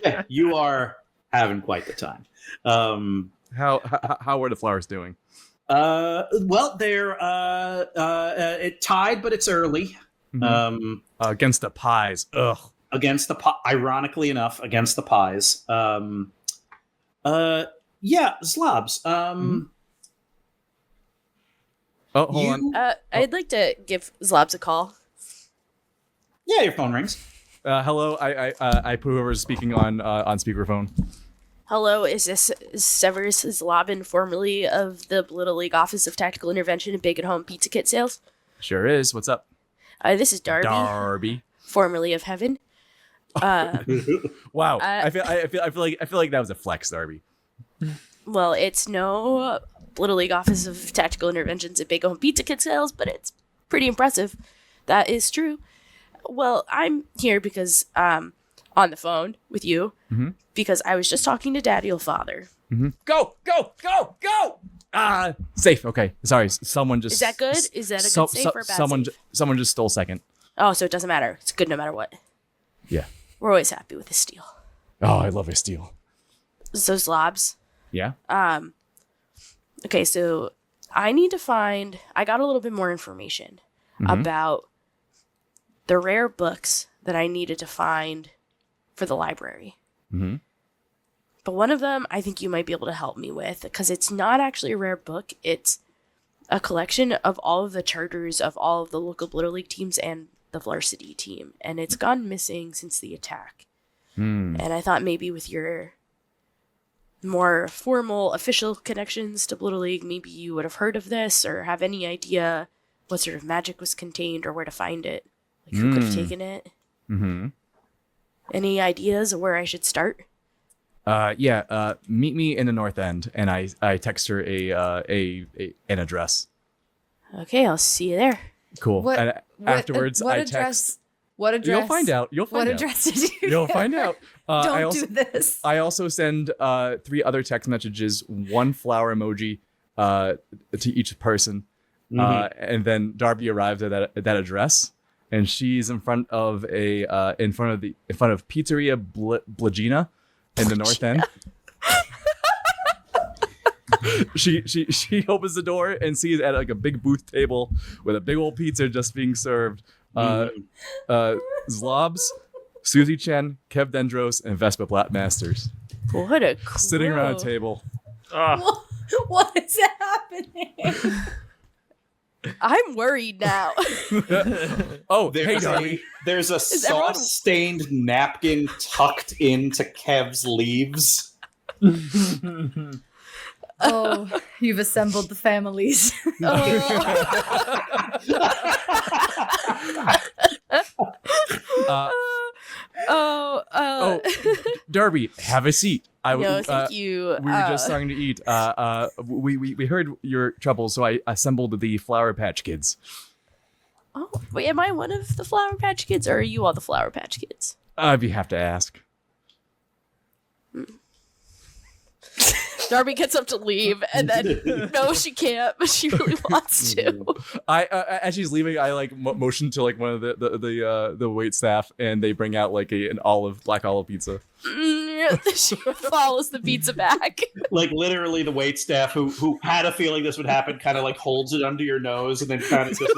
Yeah, you are having quite the time. How are the Flowers doing? Well, they're it tied, but it's early. Against the Pies. Ugh. against the ironically enough, against the pies. Yeah, Zlobs. Oh, hold on. I'd like to give Zlobs a call. Yeah, your phone rings. Hello. I put whoever's speaking on speakerphone. Hello, is this Severus Zlobin, formerly of the Blittle League Office of Tactical Intervention and Bake at Home Pizza Kit Sales? Sure is. What's up? This is Darby, Darby. formerly of Heaven. Wow. I feel like that was a flex, Darby. Well, it's no Little League Office of Tactical Interventions and Bake at Home Pizza Kit Sales, but it's pretty impressive. That is true. Well, I'm here because on the phone with you because I was just talking to Daddy or Father. Go! Safe. Okay. Sorry. Someone just. Is that good? Is that a good safe or a bad safe? Someone just stole second. Oh, so it doesn't matter. It's good no matter what. Yeah. We're always happy with a steal. Oh, I love a steal. So Zlobs. Yeah. Okay, so I got a little bit more information about the rare books that I needed to find for the library. But one of them I think you might be able to help me with, because it's not actually a rare book. It's a collection of all of the charters of all of the local Little League teams and the varsity team, and it's gone missing since the attack. And I thought maybe with your more formal official connections to Little League, maybe you would have heard of this or have any idea what sort of magic was contained or where to find it. Like who could have taken it? Any ideas of where I should start? Meet me in the North End, and I text her an address. Okay, I'll see you there. Cool. And afterwards, what I address? text. What address? You'll find out. What address did you? You'll find out. Don't do this. I also send 3 other text messages, 1 flower emoji to each person, and then Darby arrived at that address, and she's in front of Pizzeria Blagina in the North End. She opens the door and sees at like a big booth table with a big old pizza just being served. Zlobs, Susie Chen, Kev Dendros, and Vespa Platt Masters What a sitting around a table. What is happening? I'm worried now. Oh, hey Darby. There's a sauce-stained napkin tucked into Kev's leaves. Oh, you've assembled the families. Darby, have a seat. No, thank you. We were just starting to eat. We heard your troubles, so I assembled the Flower Patch Kids. Oh, wait, am I one of the Flower Patch Kids, or are you all the Flower Patch Kids? You have to ask. Darby gets up to leave, and then no, she can't, but she really wants to. As she's leaving, I motion to one of the wait staff, and they bring out an black olive pizza. She follows the pizza back. Literally, the wait staff who had a feeling this would happen kind of holds it under your nose and then kind of just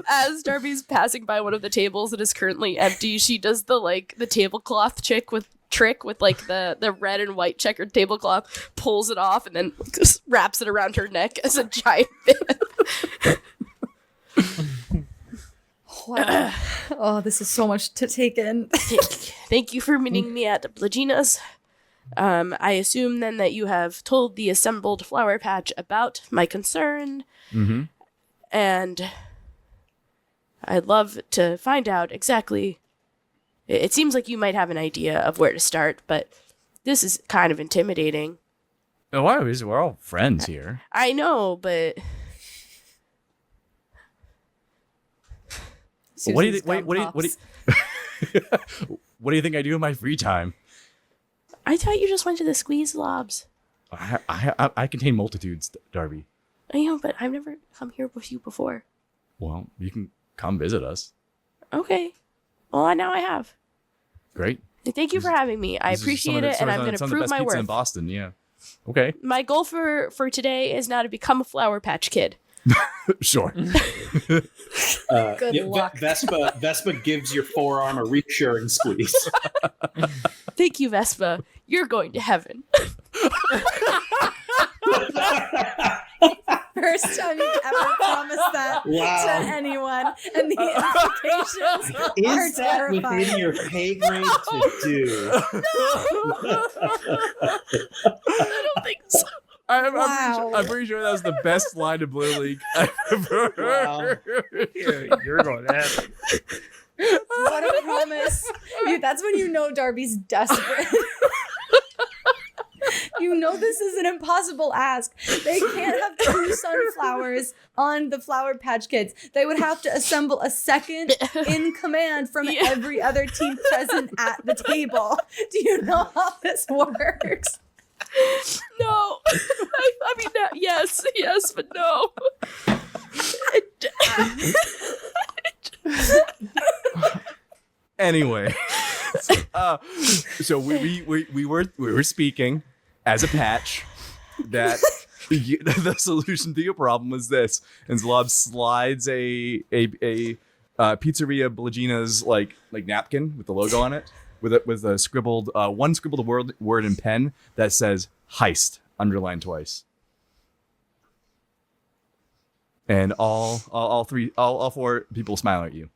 As Darby's passing by one of the tables that is currently empty, she does the tablecloth trick with the red and white checkered tablecloth, pulls it off, and then just wraps it around her neck as a giant bib. Wow. Oh, this is so much to take in. Thank you for meeting me at Blagina's. I assume then that you have told the assembled Flower Patch about my concern. And I'd love to find out exactly. It seems like you might have an idea of where to start, but this is kind of intimidating. Oh, we're all friends here. I know, but what do you think I do in my free time? I thought you just went to the squeeze lobs. I contain multitudes, Darby. I know, but I've never come here with you before. Well, you can come visit us. Okay. Well, now I have. Great. Thank you for having me. I appreciate it, and I'm going to prove my worth. In Boston, yeah. Okay. My goal for today is now to become a Flower Patch Kid. Sure. Good luck. Vespa gives your forearm a reassuring squeeze. Thank you, Vespa. You're going to heaven. First time you've ever promised that Wow. to anyone, and the implications are Is that terrifying. within your pay grade to do? I don't think so. Wow. I'm pretty sure that was the best line of Blittle League I've ever heard. You're going to heaven. What a promise. That's when you know Darby's desperate. You know this is an impossible ask. They can't have 2 sunflowers on the Flower Patch Kids. They would have to assemble a second in command from every other team present at the table. Do you know how this works? No. I mean, no, yes, but no. Anyway, so we were speaking as a patch that the solution to your problem was this, and Zlobs slides a Pizzeria Blagina's like napkin with the logo on it, with a scribbled one scribbled word in pen that says heist underlined twice, and all 4 people smile at you.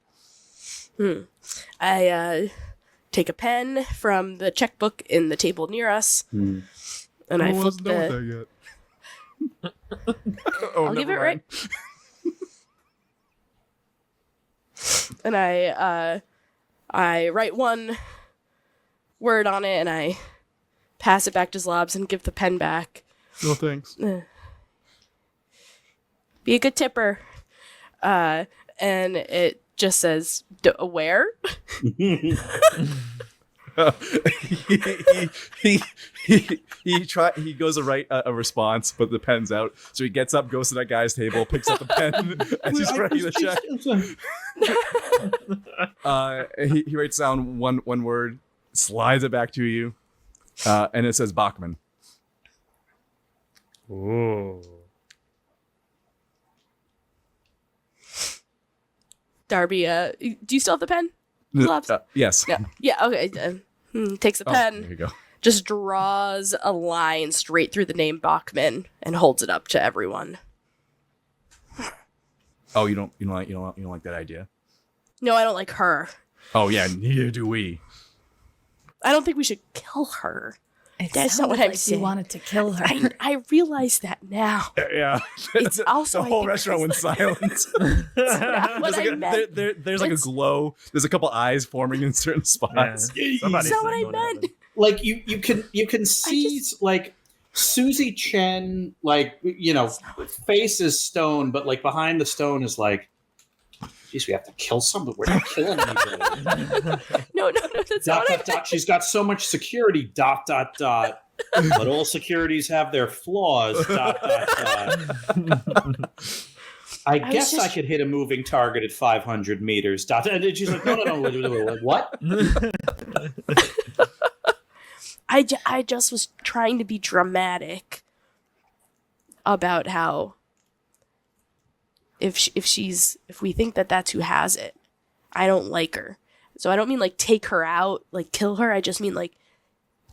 I take a pen from the checkbook in the table near us, and I flip the. Oh, I'll give it never right. And I write one word on it, and I pass it back to Zlobs and give the pen back. No thanks. Be a good tipper. And it just says, where? He goes to write a response, but the pen's out. So he gets up, goes to that guy's table, picks up the pen, and he's writing the check. He writes down one word, slides it back to you, and it says Bachman. Ooh. Darby, do you still have the pen? Zlobs? Yes. Yeah, okay. Takes the Oh, pen, there you go. just draws a line straight through the name Bachman, and holds it up to everyone. Oh, you don't like that idea? No, I don't like her. Oh yeah, neither do we. I don't think we should kill her. It That's not sounded what I'm like saying. You wanted to kill her. I realize that now. Yeah. It's also, the I whole think, restaurant went silent. what I meant. There's like a glow. There's a couple eyes forming in certain spots. Yeah. That's not what I meant. Like you can see like Susie Chen, like face is stone, but like behind the stone is like, geez, we have to kill somebody. We're not killing anybody. No, that's not what I meant. She's got so much security. ... But all securities have their flaws. ... I guess I could hit a moving target at 500 meters. ... And she's like, no. What? I just was trying to be dramatic about how if we think that that's who has it, I don't like her. So I don't mean like take her out, like kill her. I just mean like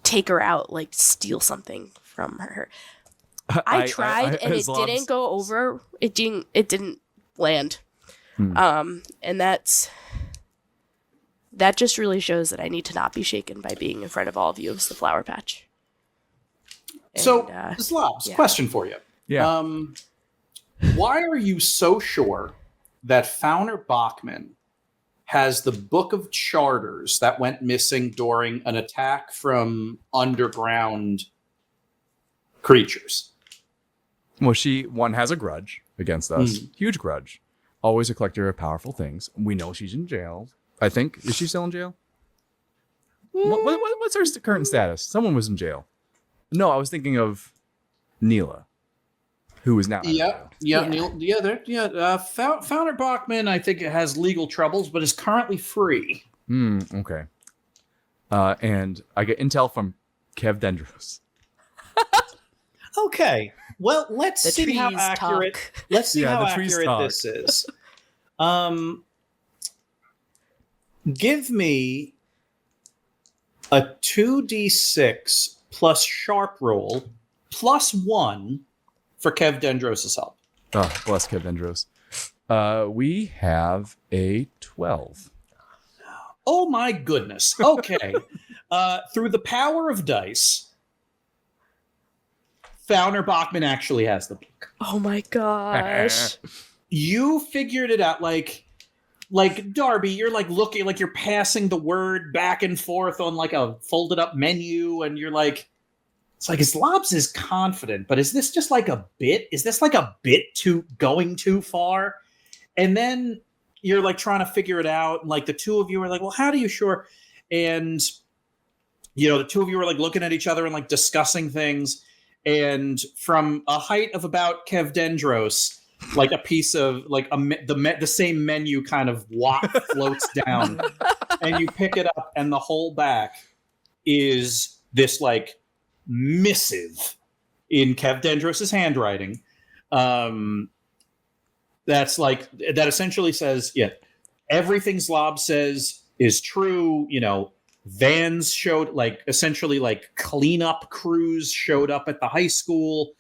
take her out, like steal something from her. I tried and it didn't go over. It didn't land. And that just really shows that I need to not be shaken by being in front of all of you as the Flower Patch. So, And, Zlobs, yeah. question for you. Yeah. Why are you so sure that Fauner Bachman has the Book of Charters that went missing during an attack from underground creatures? Well, one has a grudge against us. Huge grudge. Always a collector of powerful things. We know she's in jail. I think. Is she still in jail? What's her current status? Someone was in jail. No, I was thinking of Neela, who is now out of jail. Fauner Bachman, I think, has legal troubles, but is currently free. Okay. And I get intel from Kev Dendros. Okay. Well, let's The see how trees accurate. talk. Let's see Yeah, how the trees accurate talk. this is. Give me a 2d6 plus sharp roll plus 1 for Kev Dendros' help. Oh, bless Kev Dendros. We have a 12. Oh my goodness. Okay. Through the power of dice, Fauner Bachman actually has the book. Oh my gosh. You figured it out like Darby, you're like looking like you're passing the word back and forth on like a folded up menu, and you're like, it's like Zlobs is confident, but is this just like a bit? Is this like a bit too going too far? And then you're like trying to figure it out. And like the two of you are like, well, how do you sure? And the two of you are like looking at each other and like discussing things. And from a height of about Kev Dendros, like a piece of like the same menu kind of floats down, and you pick it up, and the whole back is this like missive in Kev Dendros' handwriting. That essentially says, yeah, everything Zlobs says is true. Vans showed essentially cleanup crews showed up at the high school.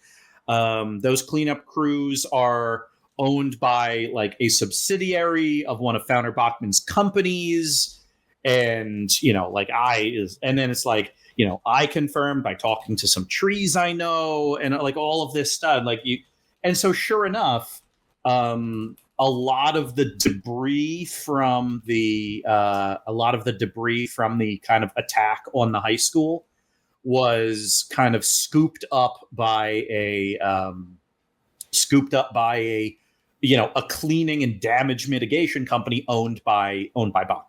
Those cleanup crews are owned by a subsidiary of one of Fauner Bachman's companies. And, and then it's I confirmed by talking to some trees I know, and all of this stuff. And so sure enough, a lot of the debris from the kind of attack on the high school was kind of scooped up by a cleaning and damage mitigation company owned by Bachman.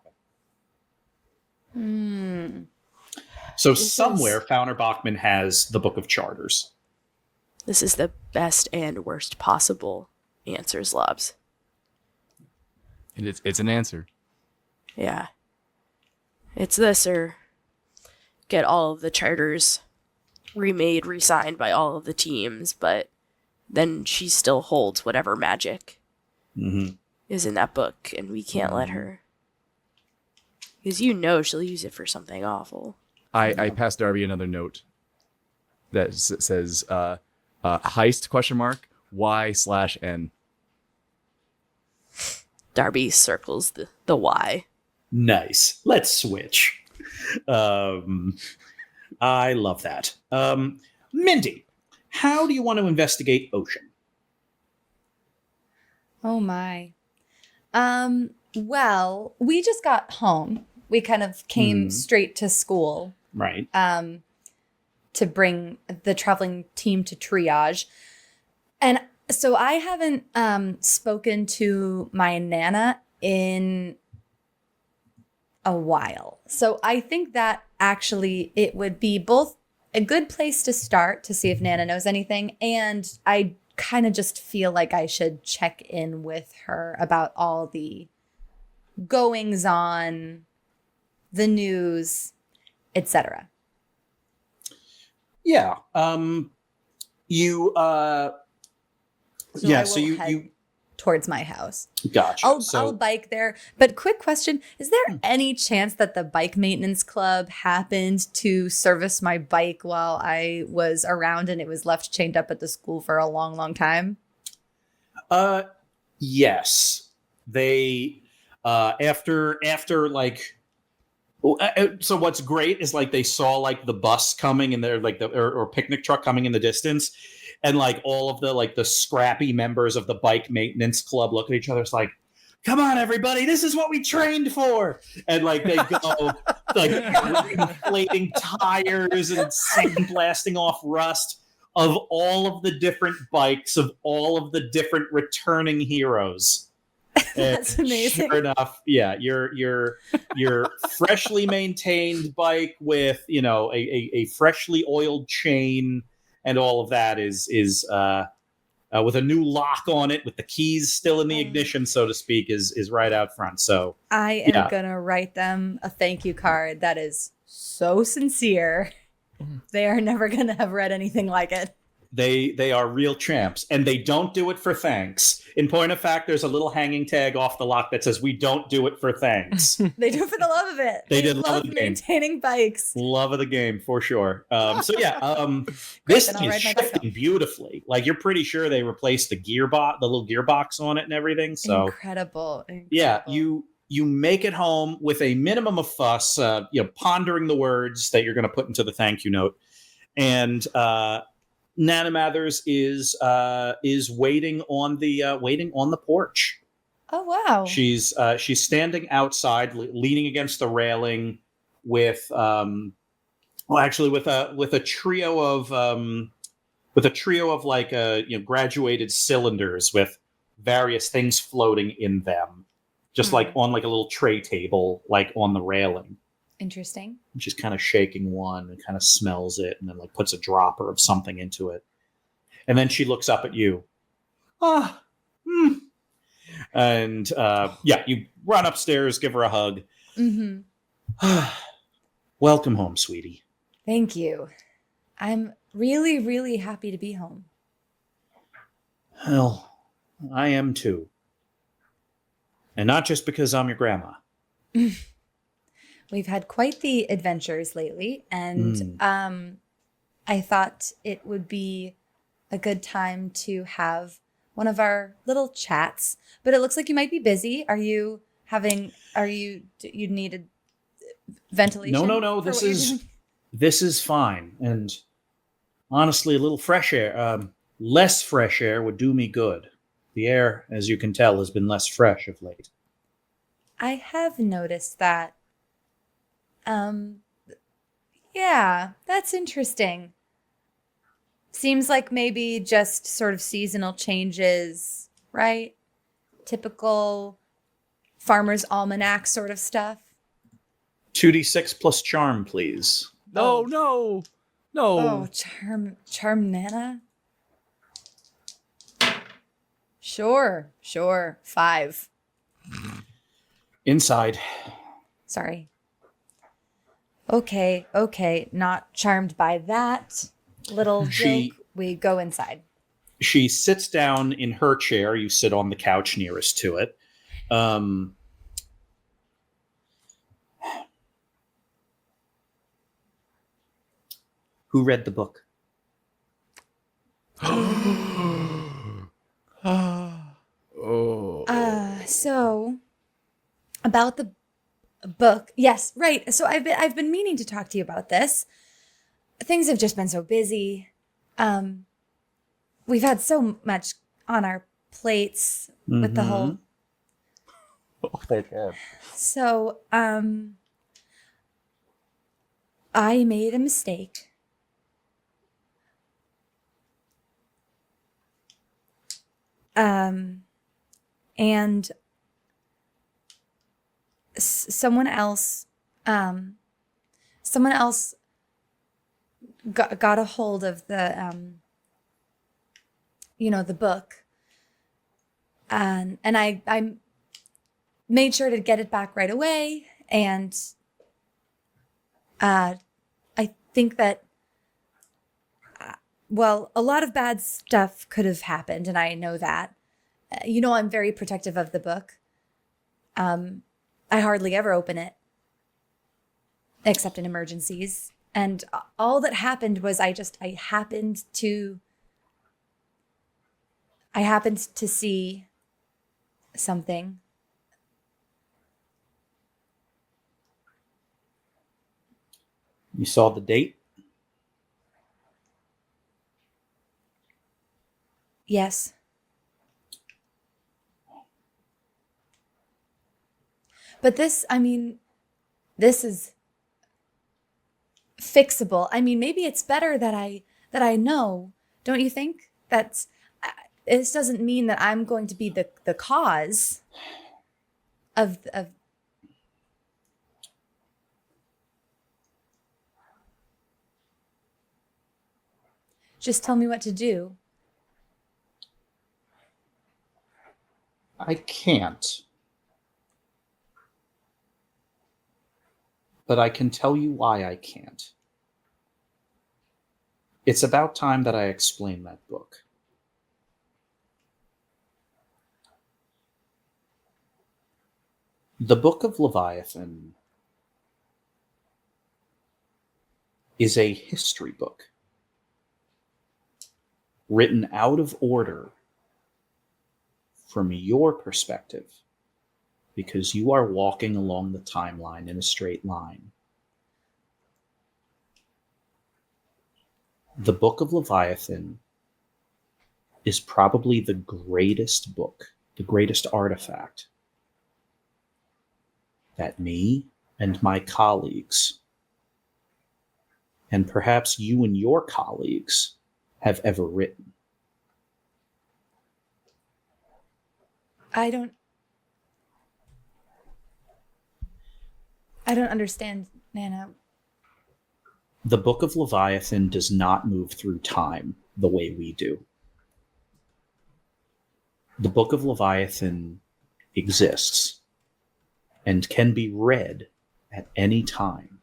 So somewhere Fauner Bachman has the Book of Charters. This is the best and worst possible answer, Zlobs. And it's an answer. Yeah. It's this, or get all of the charters remade, re-signed by all of the teams, but then she still holds whatever magic is in that book, and we can't let her. Because she'll use it for something awful. I passed Darby another note that says heist ? Y/N. Darby circles the Y. Nice. Let's switch. I love that. Mindy, how do you want to investigate Ocean? Oh my. Well, we just got home. We kind of came straight to school. Right. To bring the traveling team to triage. And so I haven't spoken to my Nana in a while. So I think that actually it would be both a good place to start to see if Nana knows anything, and I kind of just feel like I should check in with her about all the goings on, the news, etc. Yeah. So you towards my house. Gotcha. I'll bike there. But quick question, is there any chance that the bike maintenance club happened to service my bike while I was around and it was left chained up at the school for a long, long time? Yes. They after so what's great is they saw the bus coming and they're or picnic truck coming in the distance, and all of the scrappy members of the bike maintenance club look at each other. It's like, come on, everybody, this is what we trained for. And they go inflating tires and sandblasting off rust of all of the different bikes of all of the different returning heroes. That's amazing. Sure enough, yeah, your freshly maintained bike with a freshly oiled chain and all of that is with a new lock on it, with the keys still in the ignition, so to speak, is right out front. So I am gonna write them a thank you card that is so sincere. They are never gonna have read anything like it. They are real champs, and they don't do it for thanks. In point of fact, there's a little hanging tag off the lock that says, "We don't do it for thanks." They do it for the love of it. They did love love of the game. maintaining bikes. Love of the game for sure. So yeah, Great, this then I'll thing is ride my bike shifting home. beautifully. Like you're pretty sure they replaced the little gearbox on it and everything. So Incredible. yeah, you make it home with a minimum of fuss. Pondering the words that you're going to put into the thank you note, and Nana Mathers is waiting on the porch. Oh wow. She's standing outside, leaning against the railing, with with a trio of like graduated cylinders with various things floating in them, just like on like a little tray table, like on the railing. Interesting. She's kind of shaking one and kind of smells it, and then like puts a dropper of something into it, and then she looks up at you. And you run upstairs, give her a hug. Mm-hmm. Welcome home, sweetie. Thank you. I'm really, really happy to be home. Well, I am too. And not just because I'm your grandma. We've had quite the adventures lately, and I thought it would be a good time to have one of our little chats. But it looks like you might be busy. You needed ventilation? No. This is fine. And honestly, a little fresh air, less fresh air would do me good. The air, as you can tell, has been less fresh of late. I have noticed that. Yeah, that's interesting. Seems like maybe just sort of seasonal changes, right? Typical Farmer's Almanac sort of stuff. 2d6 plus charm, please. No. Oh, charm Nana? Sure. 5. Inside. Sorry. Okay. Not charmed by that little joke. We go inside. She sits down in her chair. You sit on the couch nearest to it. Who read the book? So about the book. Yes, right. So I've been meaning to talk to you about this. Things have just been so busy. We've had so much on our plates with the whole. So, I made a mistake. And someone else got a hold of the the book, and I made sure to get it back right away, and I think that a lot of bad stuff could have happened, and I know that. I'm very protective of the book. I hardly ever open it, except in emergencies. And all that happened was I happened to see something. You saw the date? Yes. But this is fixable. Maybe it's better that I know. Don't you think? This doesn't mean that I'm going to be the cause of. Just tell me what to do. I can't. But I can tell you why I can't. It's about time that I explain that book. The Book of Leviathan is a history book written out of order from your perspective, because you are walking along the timeline in a straight line. The Book of Leviathan is probably the greatest book, the greatest artifact that me and my colleagues, and perhaps you and your colleagues, have ever written. I don't understand, Nana. The Book of Leviathan does not move through time the way we do. The Book of Leviathan exists and can be read at any time.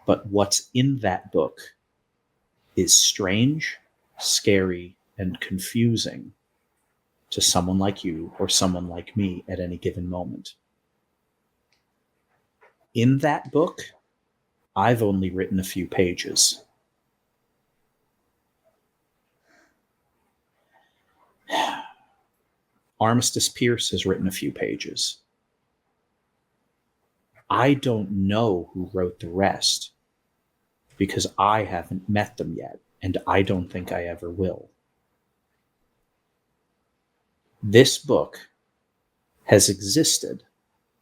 But what's in that book is strange, scary, and confusing to someone like you or someone like me at any given moment. In that book, I've only written a few pages. Armistice Pierce has written a few pages. I don't know who wrote the rest because I haven't met them yet, and I don't think I ever will. This book has existed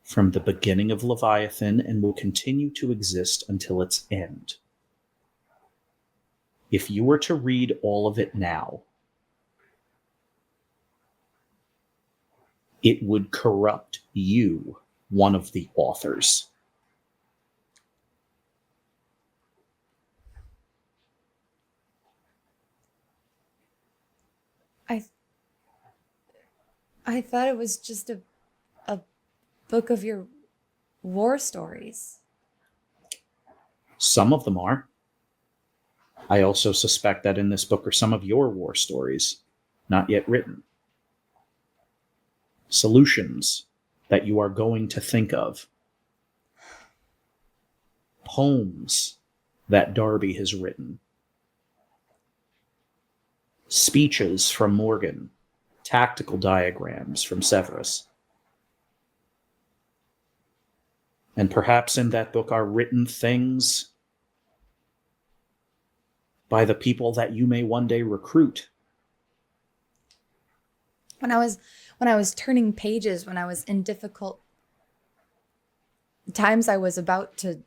from the beginning of Leviathan and will continue to exist until its end. If you were to read all of it now, it would corrupt you, one of the authors. I thought it was just a book of your war stories. Some of them are. I also suspect that in this book are some of your war stories, not yet written. Solutions that you are going to think of. Poems that Darby has written. Speeches from Morgan. Tactical diagrams from Severus. And perhaps in that book are written things by the people that you may one day recruit. When I was turning pages, when I was in difficult times, I was about to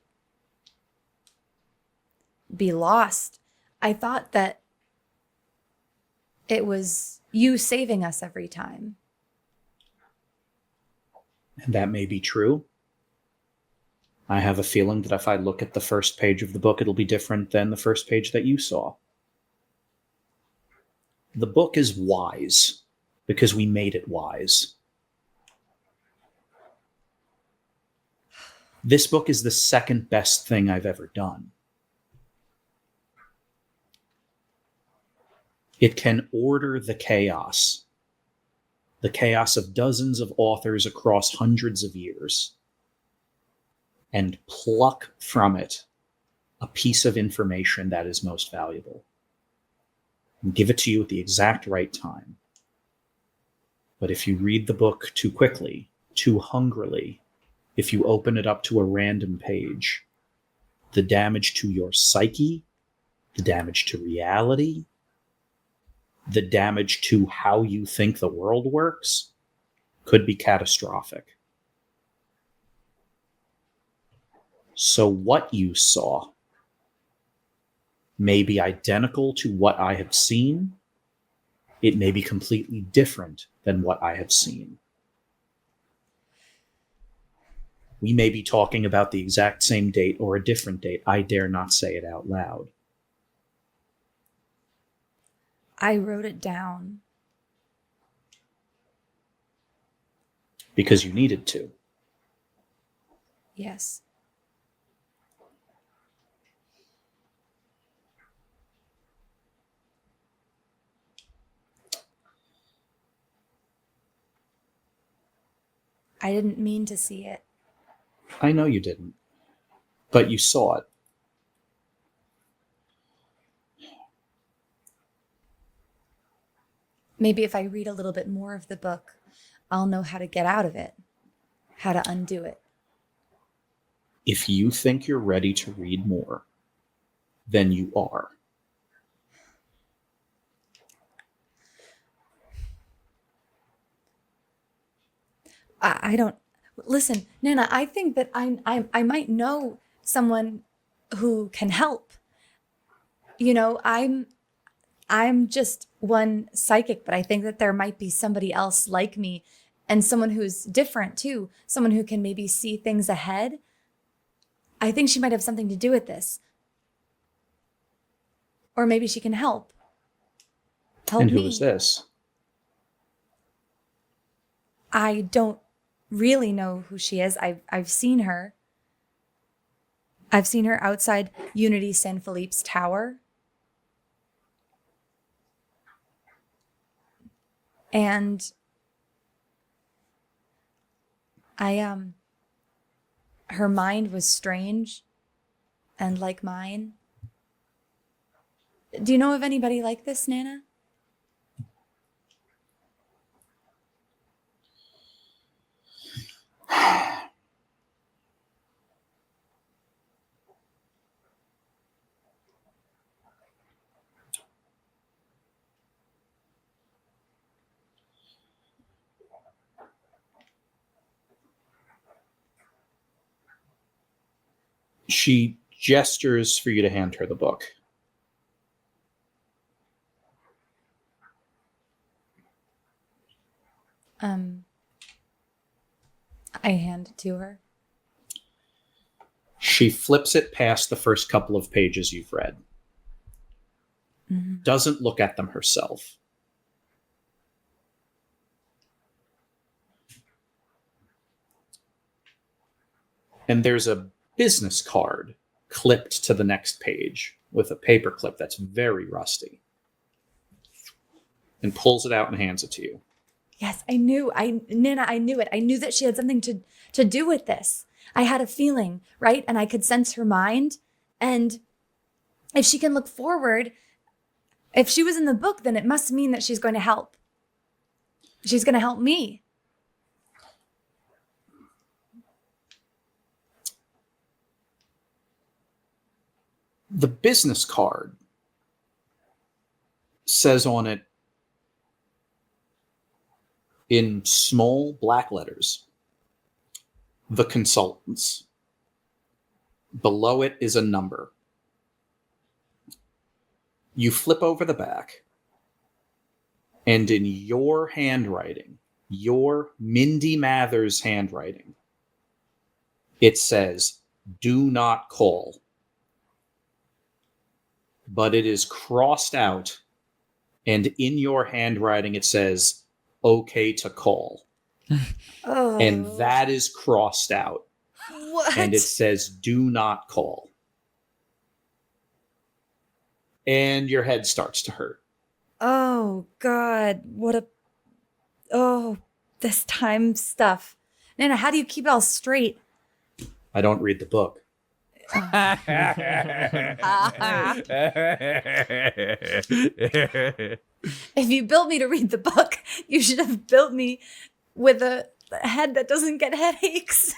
be lost, I thought that it was you saving us every time. And that may be true. I have a feeling that if I look at the first page of the book, it'll be different than the first page that you saw. The book is wise because we made it wise. This book is the second best thing I've ever done. It can order the chaos of dozens of authors across hundreds of years, and pluck from it a piece of information that is most valuable, and give it to you at the exact right time. But if you read the book too quickly, too hungrily, if you open it up to a random page, the damage to your psyche, the damage to reality, the damage to how you think the world works could be catastrophic. So what you saw may be identical to what I have seen. It may be completely different than what I have seen. We may be talking about the exact same date or a different date. I dare not say it out loud. I wrote it down. Because you needed to. Yes. I didn't mean to see it. I know you didn't, but you saw it. Maybe if I read a little bit more of the book, I'll know how to get out of it, how to undo it. If you think you're ready to read more, then you are. I don't listen, Nana. I think that I might know someone who can help. You know, I'm just one psychic, but I think that there might be somebody else like me, and someone who's different too. Someone who can maybe see things ahead. I think she might have something to do with this, or maybe she can help. Help And me. who is this? I don't really know who she is. I've seen her. I've seen her outside Unity San Felipe's tower. And her mind was strange and like mine. Do you know of anybody like this, Nana? She gestures for you to hand her the book. I hand it to her. She flips it past the first couple of pages you've read. Mm-hmm. Doesn't look at them herself. And there's a business card clipped to the next page with a paper clip that's very rusty. And pulls it out and hands it to you. Yes, Nana, I knew it. I knew that she had something to do with this. I had a feeling, right? And I could sense her mind. And if she can look forward, if she was in the book, then it must mean that she's going to help. She's going to help me. The business card says on it in small black letters, the consultants. Below it is a number. You flip over the back, and in your handwriting, your Mindy Mathers handwriting, it says, "Do not call." But it is crossed out, and in your handwriting it says, "Okay to call." Oh. And that is crossed out. What? And it says, "Do not call." And your head starts to hurt. Oh, God. This time stuff. Nana, how do you keep it all straight? I don't read the book. If you built me to read the book, you should have built me with a head that doesn't get headaches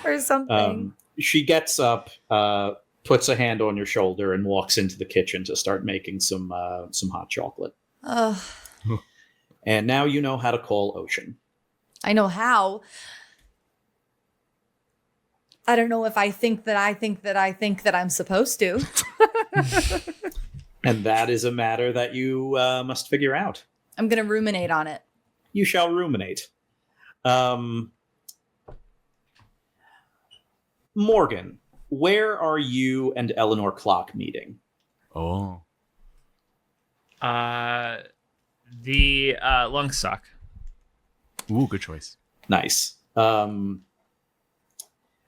or something. She gets up, puts a hand on your shoulder, and walks into the kitchen to start making some hot chocolate. Ugh. And now you know how to call Ocean. I know how. I don't know if I think that I'm supposed to. And that is a matter that you must figure out. I'm going to ruminate on it. You shall ruminate. Morgan, where are you and Eleanor Clock meeting? Oh. The Lungstock. Ooh, good choice. Nice.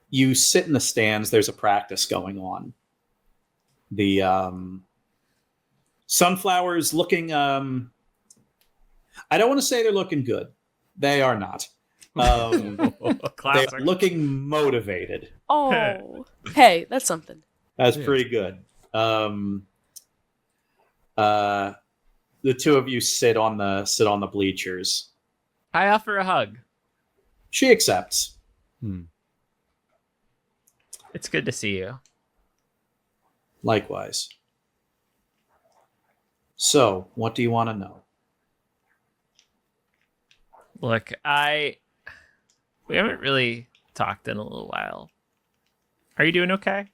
You sit in the stands. There's a practice going on. The sunflowers looking... I don't want to say they're looking good. They are not. They're Classic. looking motivated. Oh, hey, that's something. That's Yeah. pretty good. The two of you sit on the bleachers. I offer a hug. She accepts. It's good to see you. Likewise. So, what do you want to know? Look, we haven't really talked in a little while. Are you doing okay?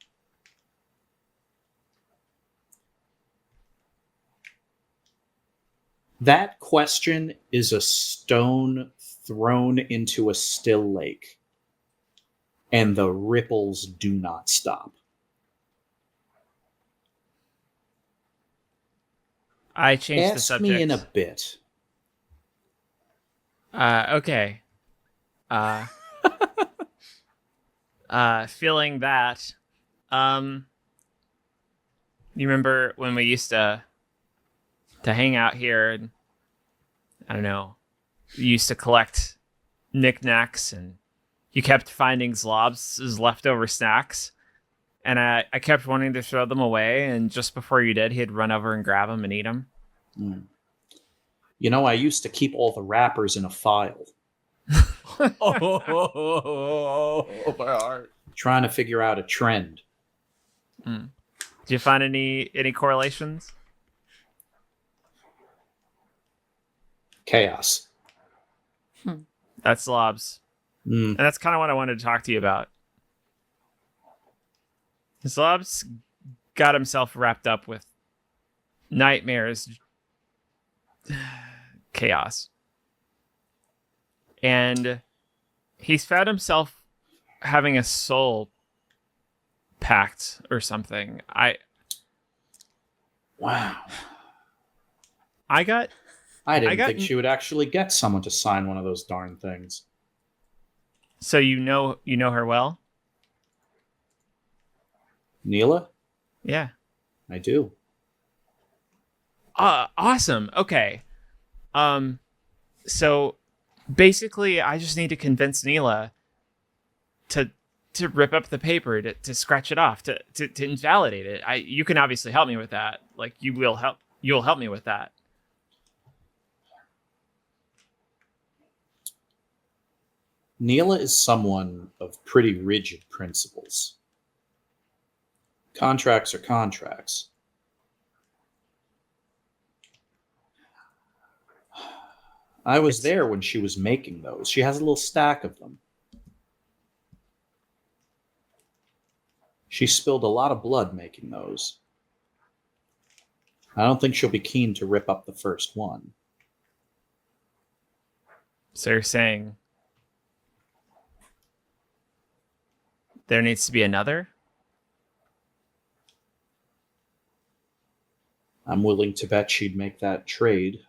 That question is a stone thrown into a still lake, and the ripples do not stop. I changed the Ask subject. me in a bit. Okay. Feeling that. You remember when we used to hang out here and I don't know, you used to collect knickknacks and you kept finding Zlobs' leftover snacks. And I kept wanting to throw them away, and just before you did, he'd run over and grab them and eat them. Mm. You know, I used to keep all the wrappers in a file, Oh, my heart. trying to figure out a trend. Did you find any correlations? Chaos. That's Zlobs. Mm. And that's kind of what I wanted to talk to you about. Zlobs got himself wrapped up with nightmares, chaos. And he's found himself having a soul pact or something. Wow. I got I didn't got- think she would actually get someone to sign one of those darn things. so you know her well? Neela? Yeah. I do. Awesome. Okay. So basically I just need to convince Neela to rip up the paper, to scratch it off, to invalidate it. You can obviously help me with that. Like you'll help me with that. Neela is someone of pretty rigid principles. Contracts are contracts. I was there when she was making those. She has a little stack of them. She spilled a lot of blood making those. I don't think she'll be keen to rip up the first one. So you're saying there needs to be another? I'm willing to bet she'd make that trade.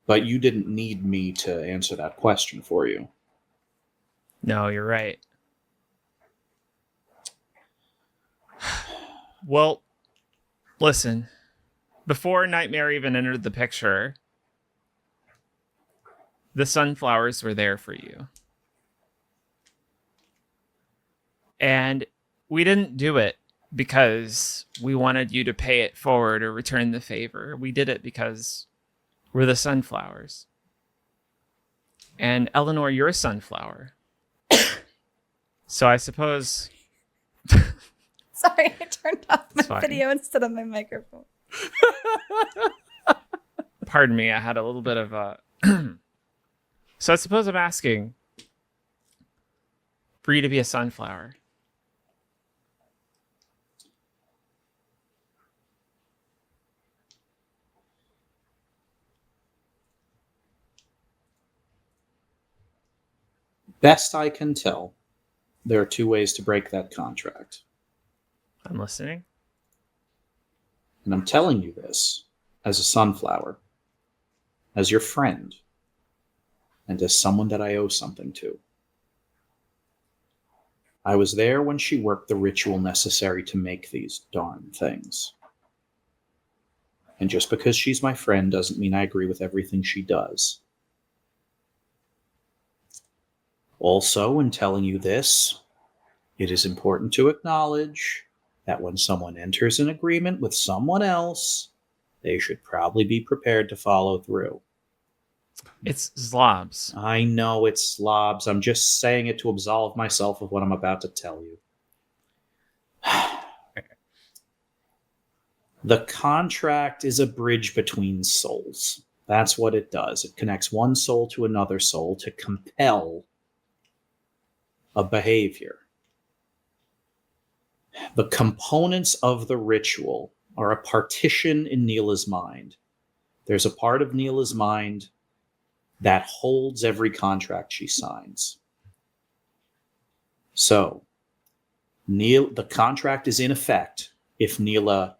But you didn't need me to answer that question for you. No, you're right. Well, listen. Before Nightmare even entered the picture, the sunflowers were there for you. And we didn't do it because we wanted you to pay it forward or return the favor. We did it because we're the sunflowers. And Eleanor, you're a sunflower. So I suppose... Sorry, I turned off It's my fine. video instead of my microphone. Pardon me, I had a little bit of a... So I suppose I'm asking for you to be a sunflower. Best I can tell, there are two ways to break that contract. I'm listening. And I'm telling you this as a sunflower, as your friend, and as someone that I owe something to. I was there when she worked the ritual necessary to make these darn things. And just because she's my friend doesn't mean I agree with everything she does. Also, in telling you this, it is important to acknowledge that when someone enters an agreement with someone else, they should probably be prepared to follow through. It's Zlobs. I know it's slobs. I'm just saying it to absolve myself of what I'm about to tell you. The contract is a bridge between souls. That's what it does. It connects one soul to another soul to compel a behavior. The components of the ritual are a partition in Neela's mind. There's a part of Neela's mind that holds every contract she signs. So, the contract is in effect if Neela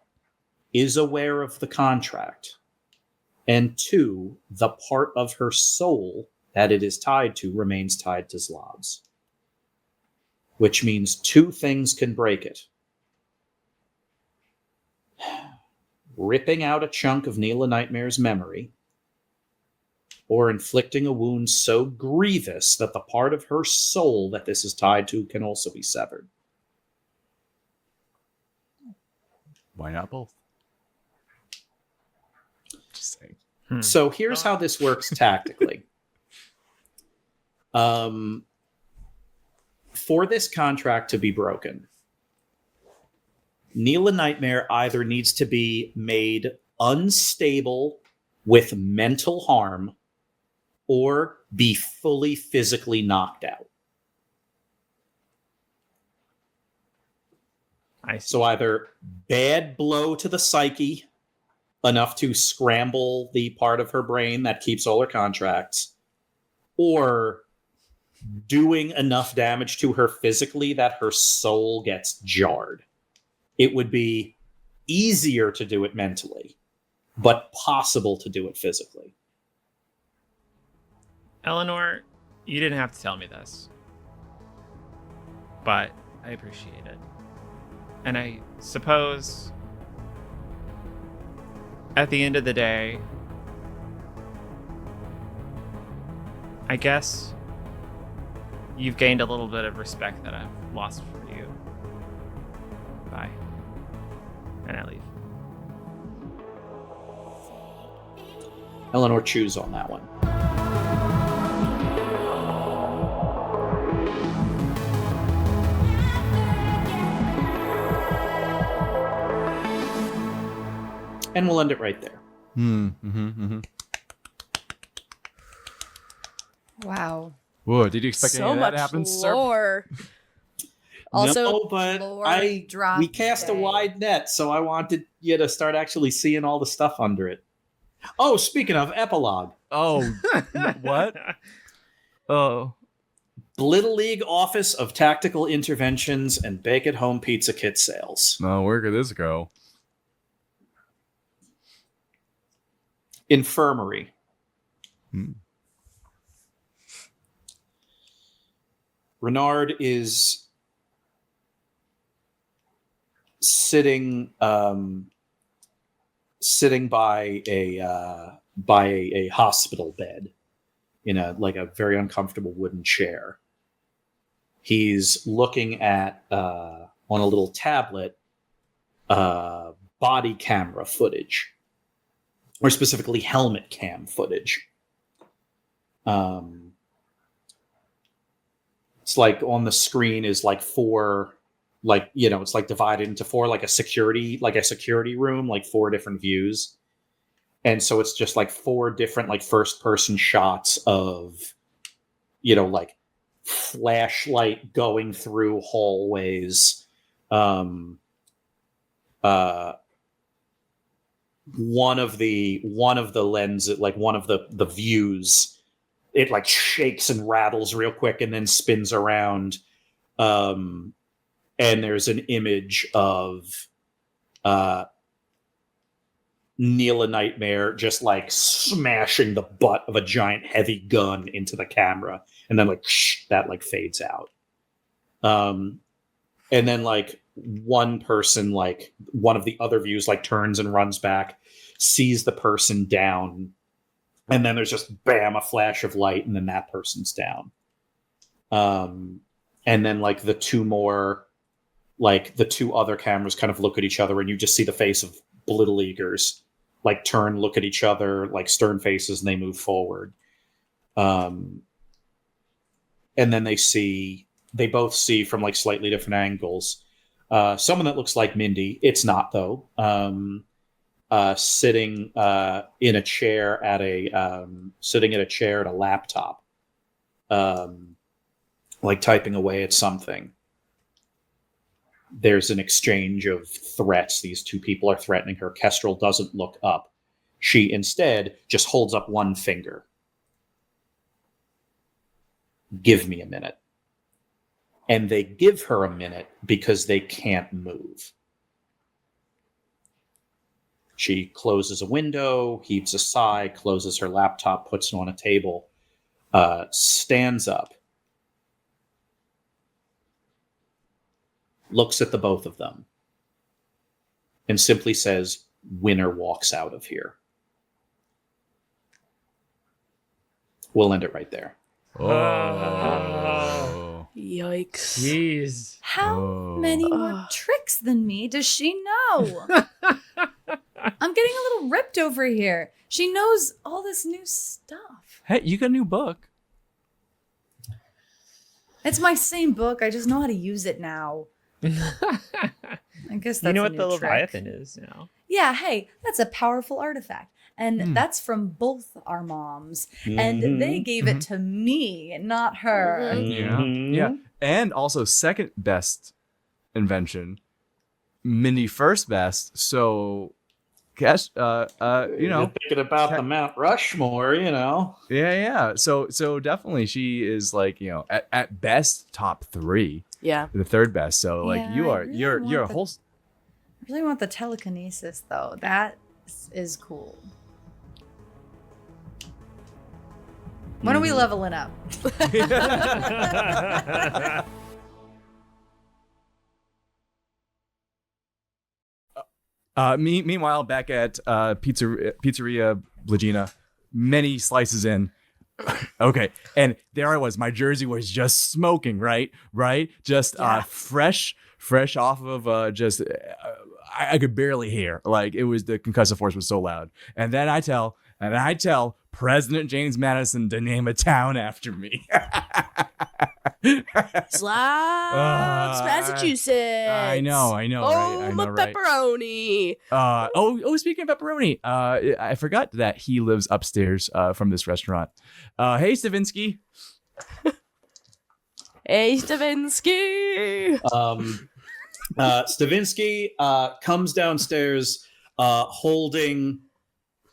is aware of the contract, and 2, the part of her soul that it is tied to remains tied to Zlobs. Which means 2 things can break it. Ripping out a chunk of Neela Nightmare's memory, or inflicting a wound so grievous that the part of her soul that this is tied to can also be severed. Why not both? Just saying. So here's how this works tactically. For this contract to be broken, Neela Nightmare either needs to be made unstable with mental harm or be fully physically knocked out. I see. So either bad blow to the psyche, enough to scramble the part of her brain that keeps all her contracts, or doing enough damage to her physically that her soul gets jarred. It would be easier to do it mentally, but possible to do it physically. Eleanor, you didn't have to tell me this, but I appreciate it. And I suppose at the end of the day, I guess you've gained a little bit of respect that I've lost for you. Bye. And I leave. Eleanor chews on that one. And we'll end it right there. Wow. Whoa, did you expect So any of that much to happen, Serp? lore. Also, no, but lore drop we cast a today. wide net, so I wanted you to start actually seeing all the stuff under it. Oh, speaking of epilogue, Oh, what? Oh. Blittle League Office of Tactical Interventions and Bake at Home Pizza Kit Sales. No, where could this go? Infirmary. Renard is sitting by a hospital bed in a very uncomfortable wooden chair. He's looking at on a little tablet body camera footage, or specifically helmet cam footage. It's like on the screen is like 4, it's like divided into 4, like a security room, like 4 different views. And so it's just like 4 different like first person shots of, like flashlight going through hallways. One of the lenses, like one of the views, it like shakes and rattles real quick and then spins around. And there's an image of Neela Nightmare just like smashing the butt of a giant heavy gun into the camera. And then that like fades out. And then like one person, like one of the other views, like turns and runs back, sees the person down. And then there's just bam, a flash of light, and then that person's down. And then like the two other cameras kind of look at each other, and you just see the face of Blittle Leaguers like turn, look at each other, like stern faces, and they move forward. And then they both see from like slightly different angles. Someone that looks like Mindy, it's not though, sitting in a chair at a laptop, like typing away at something. There's an exchange of threats. These two people are threatening her. Kestrel doesn't look up. She instead just holds up one finger. Give me a minute. And they give her a minute because they can't move. She closes a window, heaves a sigh, closes her laptop, puts it on a table, stands up, looks at the both of them, and simply says, "Winner walks out of here." We'll end it right there. Oh. Yikes. Jeez. How many more tricks than me does she know? I'm getting a little ripped over here. She knows all this new stuff. Hey, you got a new book. It's my same book. I just know how to use it now. I guess that's You know a what new the trick. Leviathan is now. Yeah, hey, that's a powerful artifact. And that's from both our moms. And they gave it to me, not her. Yeah. And also second best invention. Mindy first best. So guess you know, You're thinking about the Mount Rushmore, you know. yeah. So definitely she is like, you know, at best top 3. Yeah. The third best. So like Yeah, you I are really you're a want whole I really want the telekinesis, though. That is cool. When are we leveling up? Meanwhile, back at Pizzeria Blagina, many slices in. Okay, and there I was. My jersey was just smoking, right? Just fresh off of I could barely hear. Like it was, the concussive force was so loud. And then I tell President James Madison to name a town after me. Zlobs, Massachusetts. I know, right? I know, right? Pepperoni. Speaking of pepperoni, I forgot that he lives upstairs from this restaurant. Hey, Stavinsky. Hey, Stavinsky. Stavinsky comes downstairs holding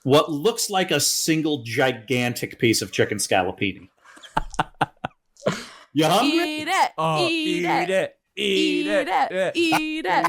what looks like a single gigantic piece of chicken scallopini. You hungry? Eat it. Eat it.